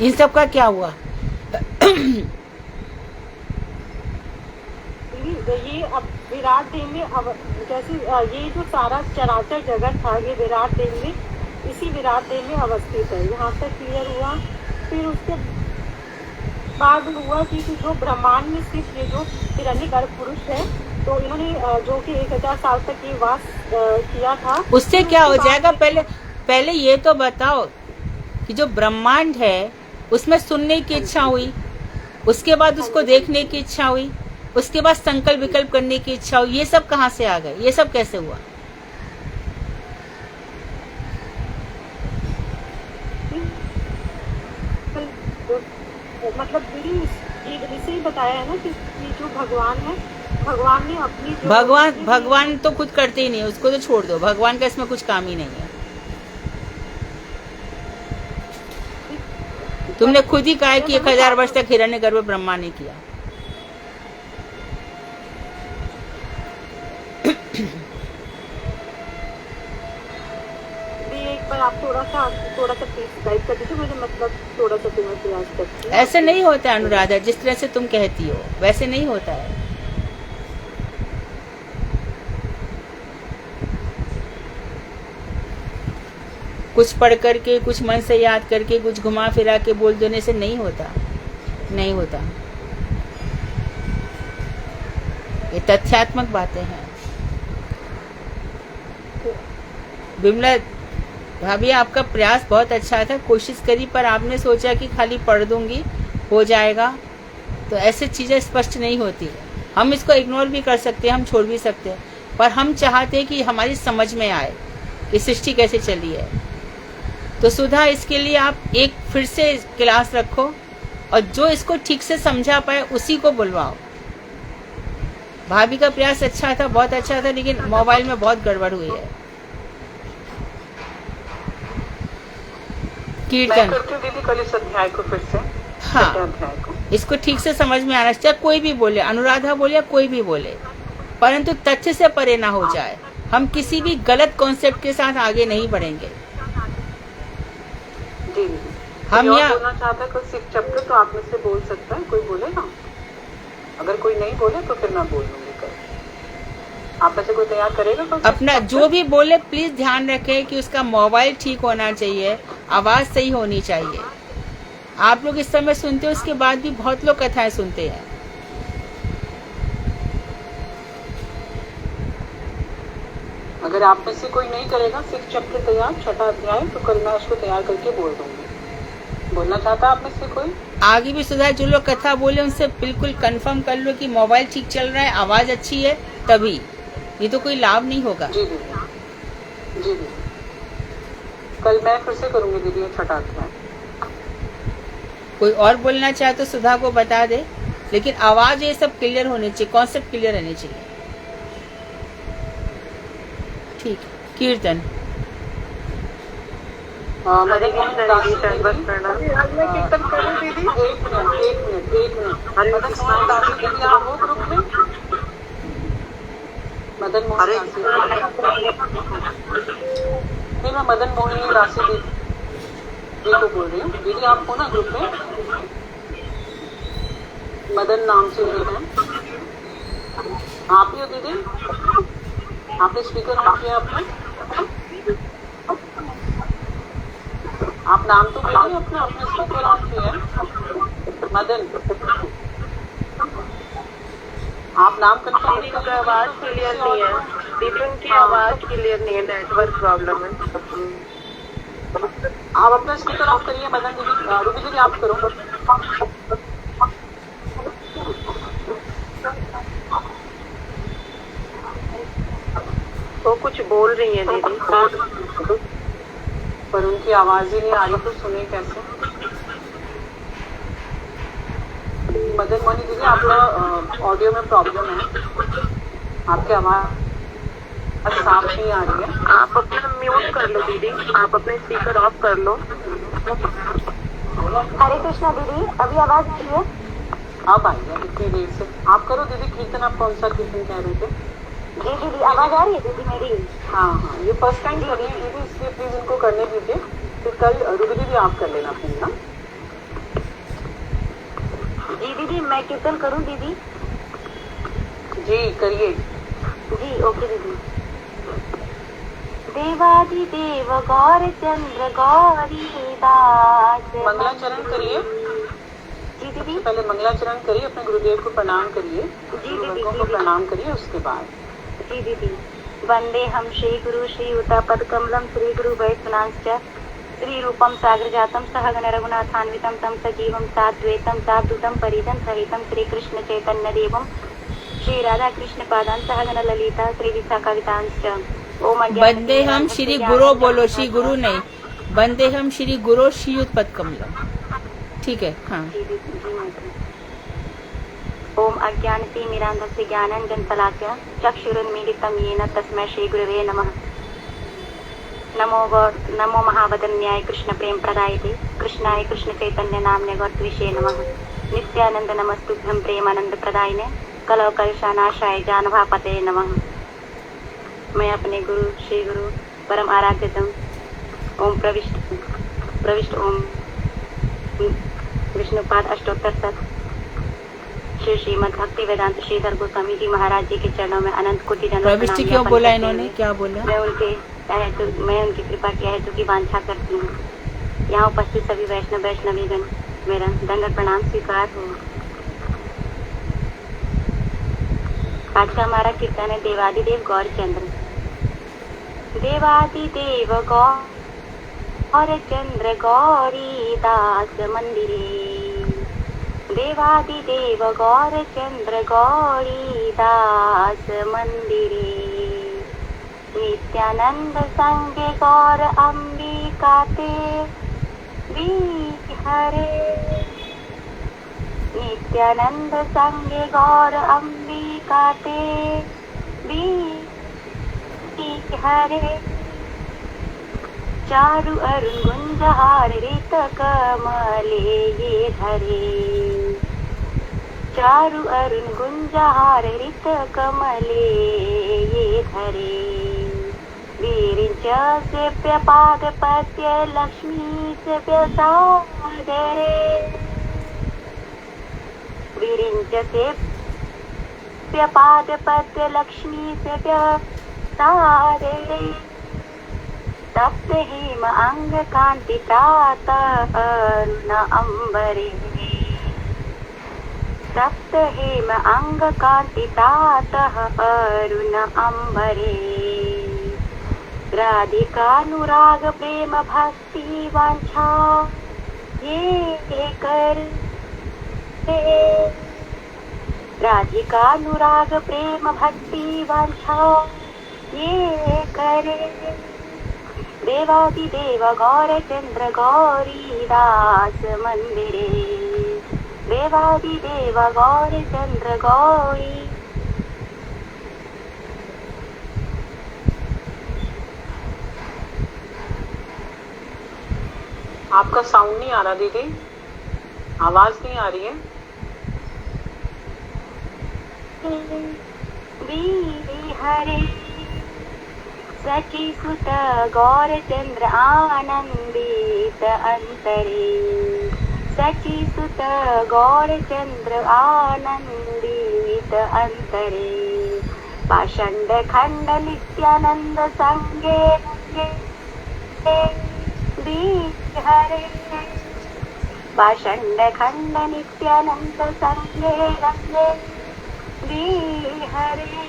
इन सब का क्या हुआ? ये अब विराट देह में जैसे ये जो सारा चराचर जगत था ये विराट देह में, इसी विराट देह में अवस्थित है। यहाँ तक क्लियर हुआ। फिर उसके बाद हुआ कि जो ब्रह्मांड में स्थित ये जो हिरण्य गर्भ पुरुष है, तो इन्होंने जो कि 1000 साल तक ये वास किया था, उससे क्या हो जाएगा? पहले ये तो बताओ कि जो ब्रह्मांड है उसमें सुनने की इच्छा हुई, उसके बाद उसको देखने की इच्छा हुई, उसके बाद संकल्प विकल्प करने की इच्छा हुई, ये सब कहाँ से आ गए? ये सब कैसे हुआ? मतलब इसे ही बताया है ना कि जो भगवान है, भगवान ने अपनी भगवान तो खुद करते ही नहीं, उसको तो छोड़ दो, भगवान का इसमें कुछ काम ही नहीं है। तुमने खुद ही कहा कि 1000 वर्ष तक हिरण्यगर्भ ब्रह्मा ने किया। एक बार आप थोड़ा सा प्लीज गाइड कर दीजिए मुझे, मतलब थोड़ा सा तुम्हें प्रयास करती हूँ। ऐसे नहीं होता अनुराधा, जिस तरह से तुम कहती हो वैसे नहीं होता है। कुछ पढ़ करके, कुछ मन से याद करके, कुछ घुमा फिरा के बोल देने से नहीं होता, नहीं होता। ये तथ्यात्मक बातें हैं। बिमला भाभी, आपका प्रयास बहुत अच्छा था, कोशिश करी, पर आपने सोचा कि खाली पढ़ दूंगी हो जाएगा, तो ऐसे चीजें स्पष्ट नहीं होती। हम इसको इग्नोर भी कर सकते हैं, हम छोड़ भी सकते हैं, पर हम चाहते हैं कि हमारी समझ में आए कि सृष्टि कैसे चली है। तो सुधा, इसके लिए आप एक फिर से क्लास रखो और जो इसको ठीक से समझा पाए उसी को बुलवाओ। भाभी का प्रयास अच्छा था, बहुत अच्छा था, लेकिन मोबाइल में बहुत गड़बड़ हुई है। कीर्तन दीदी कल इस अध्याय को फिर से, हाँ, इसको ठीक से समझ में आना चाहिए। कोई भी बोले, अनुराधा बोले या कोई भी बोले, परंतु तथ्य से परे ना हो जाए। हम किसी भी गलत कॉन्सेप्ट के साथ आगे नहीं बढ़ेंगे। जी, हम यहाँ बोलना चाहता है कोई चैप्टर तो आप में से बोल सकता है, कोई बोलेगा? अगर कोई नहीं बोले तो फिर मैं बोल दूंगी। कल आप में से कोई तैयार करेगा? अपना जो भी बोले प्लीज ध्यान रखें कि उसका मोबाइल ठीक होना चाहिए, आवाज सही होनी चाहिए। आप लोग इस समय सुनते हो, उसके बाद भी बहुत लोग कथाएं सुनते हैं। अगर आप में से कोई नहीं करेगा 6 चैप्टर तैयार, 6वां अध्याय, तो कल मैं उसको तैयार करके बोल दूंगी। बोलना चाहता आप में से कोई? आगे भी सुधा, जो लोग कथा बोले उनसे बिल्कुल कंफर्म कर लो कि मोबाइल ठीक चल रहा है, आवाज अच्छी है, तभी। ये तो कोई लाभ नहीं होगा। जी दीदी, जी दीदी, कल मैं फिर से करूंगी दीदी 6वां अध्याय। कोई और बोलना चाहे तो सुधा को बता दे, लेकिन आवाज ये सब क्लियर होनी चाहिए, कॉन्सेप्ट क्लियर रहने चाहिए। ठीक, कीर्तन। हरे कृष्ण दीदी, दंडवत प्रणाम। मैं कीर्तन करूं दीदी? एक मिनट। मदन मोहन दासी दीदी, आप हो ग्रुप में? मदन मोहन दासी, नहीं, मैं मदन मोहन दासी दीदी को बोल रही हूँ। दीदी आप हो ना ग्रुप में? मदन नाम से एक है, आप ही हो दीदी? आपने स्पीकर ऑन किया अपना? आप नाम तो बोलिए अपना, अपने स्पीकर ऑन किया है। मदन, आप नाम कंफर्म नहीं कर? आवाज क्लियर नहीं है दीदी, उनकी आवाज क्लियर नहीं है, नेटवर्क प्रॉब्लम है। आप अपना स्पीकर ऑफ करिए। मदन दीदी, रूबी दीदी आप करो। वो कुछ बोल रही है दीदी, पर उनकी आवाज ही नहीं आ रही, तो सुने कैसे? मदन मोहनी दीदी, आपका ऑडियो में प्रॉब्लम है, आपकी आवाज साफ नहीं आ रही है। आप अपना म्यूट कर लो दीदी, आप अपने स्पीकर ऑफ कर लो। हरे कृष्णा दीदी, अभी आवाज आ रही है? अब आई है इतनी देर से। आप करो दीदी कीर्तन। आप कौन सा कीर्तन कह रहे थे? जी दीदी, आवाज आ रही है दीदी मेरी? हाँ, ये फर्स्ट टाइम कर रही है दीदी, इसलिए प्लीज इनको करने दीजिए। फिर कल रूबी दीदी आप कर लेना प्लीज ना। जी दीदी, मैं कीर्तन करूं दीदी? जी करिए। जी ओके दीदी। देवादिदेव गौर चंद्र गौरी दास। मंगलाचरण करिए। जी दीदी। पहले मंगलाचरण करिए, अपने गुरुदेव को प्रणाम करिए, जी गुरुदेव को प्रणाम करिए, उसके बाद। जी दीदी। वंदे हम श्री गुरु श्री युतापद कमलम श्री गुरु वैष्णवांश्च श्री रूपम सागर जातम सहगण रघुनाथान्वितम तम सजीवम साद्वैतम साधुतम परिजन सहितम श्री कृष्ण चैतन्य देवम श्री राधा कृष्ण पादान सहगण ललिता श्री विशाखावितांश्च। ओम वंदे हम श्री गुरु बोलो, श्री गुरु नहीं, वंदे हम श्री गुरु श्री युतपद कमलम। ठीक है, हाँ। ओम अज्ञानतिमिरान्धस्य ज्ञानाञ्जनशलाकया चक्षुरुन्मीलितं येन तस्मै श्रीगुरवे नमः। नमो महावदन्याय कृष्ण प्रेम प्रदायते कृष्णाय कृष्ण चैतन्य नाम्ने गौरत्विषे नमः। नित्यानंद नमस्तुभ्यं प्रेमानंद प्रदायिने कलौ कलुषानाशाय जानभापते नमः। मैं अपने गुरु श्री गुरु परम आराध्यतम ओम प्रविष्ट ओम विष्णुपाद अष्टोत्तर तक श्री श्रीमद भक्ति वेदांत श्रीधर गोस्वामी जी महाराज जी के चरणों में अनंत कोटि प्रविष्टि क्यों बोला इन्होंने, क्या बोला? मैं उनकी कृपा की हेतु की वांछा करती हूँ। यहाँ उपस्थित सभी वैष्णवीगण मेरा दंडवत प्रणाम स्वीकार हो। आज का हमारा कीर्तन है देवादिदेव गौरचंद्र। देवादिदेव गौरचंद्र गौरी दास मंदिरे। देवादिदेव गौरचंद्र गौरी दास मंदिरे। नित्यानंद संगे गौर अंबिकाते हरे। नित्यानंद संगे गौर अंबिकाते हरे। चारु अरुण गुंजहार ऋत कमले ये धरे। चारु अरुण गुंजहार ऋत कमले ये धरे। वीरिंच से पाद पत्य लक्ष्मी से सादरे। वीरिंच से पाद पत्य लक्ष्मी से सादरे। तप्त हिम अंग कांति प्रातः अरुण अंबरे तप्त हेम अंग कांति प्रातः अरुण अंबरे राधिकानुराग प्रेम भक्ति वांछा ये कर राधिकानुराग प्रेम भक्ति वांछा ये करे देवादिदेव गौर चंद्र गौरी दास मंदिरे देवादिदेव गौर चंद्र गौरी। आपका साउंड नहीं आ रहा दीदी, आवाज नहीं आ रही है। हरे सची सुत गौर चंद्र आनंदित अंतरे सची सुत गौर चंद्र आनंदित अंतरे पाषंड खंड नित्यानंद संगे हरे पाषंड खंड नित्यानंद संगे रंगे हरे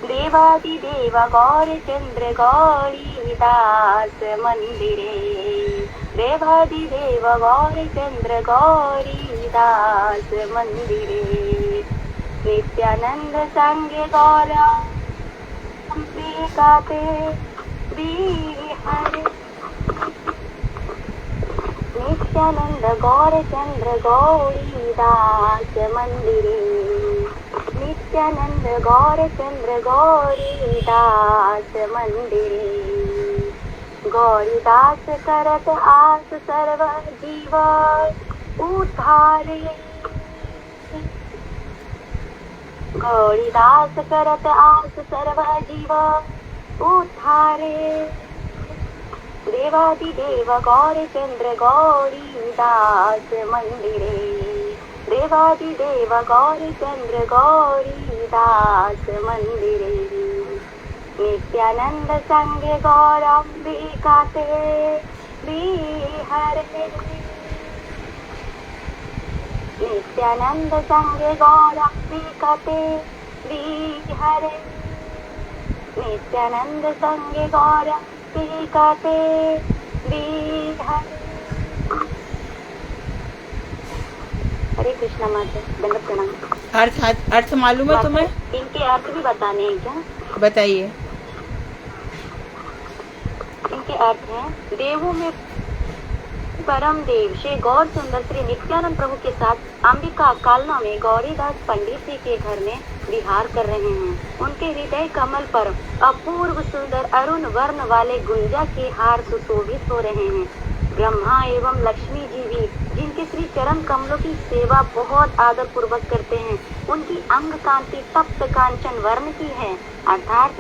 देवादिदेव गौर चंद्र गौरी दास मंदिरे देवादिदेव गौर चंद्र गौरी दास मंदिरे नित्यानंद संगे गौरा गाते हरे नित्यानंद गौर चंद्र गौरी दास मंदिरे नित्यानंद गौर चंद्र गौरी दास मंदिरे गौरी दास करत आस सर्व जीव उद्धारे गौरी दास करत आस सर्व जीव उद्धारे देवादिदेव गौर चंद्र गौरी दास मंदिरे देवादिदेव गौर चंद्र गौरी दास मंदिरे नित्यानंद संगे गौरंबिकाते हरे नित्यानंद संगे गौरंबिकाते हरे नित्यानंद संगे गौरंबिकाते हरे। हरे कृष्णा माता, दंड प्रणाम। अर्थ मालूम है तुम्हें? इनके अर्थ भी बताने हैं क्या? बताइए। इनके अर्थ हैं देवों में परम देव श्री गौर सुंदर श्री नित्यानंद प्रभु के साथ अंबिका कालना में गौरीदास पंडित जी के घर में विहार कर रहे हैं। उनके हृदय कमल पर अपूर्व सुंदर अरुण वर्ण वाले गुंजा के हार सुशोभित हो रहे हैं। ब्रह्मा एवं लक्ष्मी जी भी जिनके श्री चरण कमलों की सेवा बहुत आदर पूर्वक करते हैं, उनकी अंग कांति तप्त कांचन वर्ण की है, अर्थात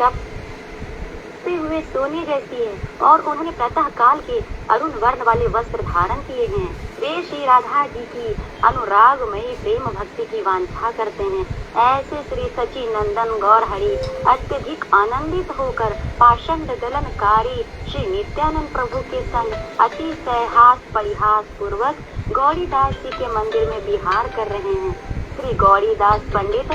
तपते हुए सोने जैसी है और उन्होंने प्रातः काल के अरुण वर्ण वाले वस्त्र धारण किए हैं। वे श्री राधा जी की अनुरागमयी प्रेम भक्ति की वांछा करते हैं। ऐसे श्री सची नंदन गौर हरि अत्यधिक आनंदित होकर पाषंड दलनकारी श्री नित्यानंद प्रभु के संग अतिशय हास परिहास पूर्वक गौरीदास जी के मंदिर में विहार कर रहे हैं। श्री गौरीदास पंडित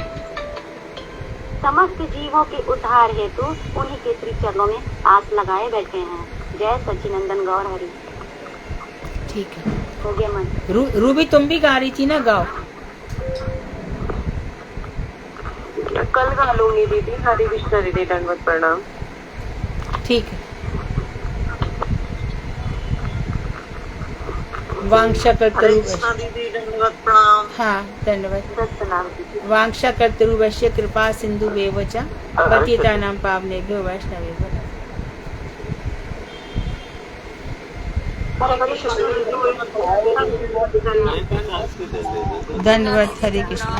समस्त जीवों के उद्धार हेतु उन्हीं के श्री चरणों में आस लगाए बैठे हैं। जय सच्चिनंदन गौर हरि। ठीक है, हो गया मन। रूबी तुम भी गा रही थी ना, गाओ। कल गा लूंगी दीदी। हरे कृष्णा दीदी, दंडवत प्रणाम। ठीक है। वांक्षा कर्तरु दीदी दंडवत प्रणाम। हाँ, धन्यवाद। प्रणाम। वांक्षा कर्तरुवश्य कृपा सिंधु वेवच पतितानां पावनेभ्यो वैष्णवेभ्यो। धन्यवाद। हरे कृष्णा।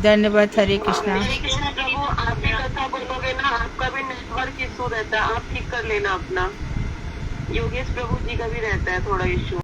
धन्यवाद। हरे कृष्णा। प्रभु आप भी कथा बोलोगे ना, आपका भी नेटवर्क इशू रहता है, आप ठीक कर लेना अपना। योगेश प्रभु जी का भी रहता है थोड़ा इशू।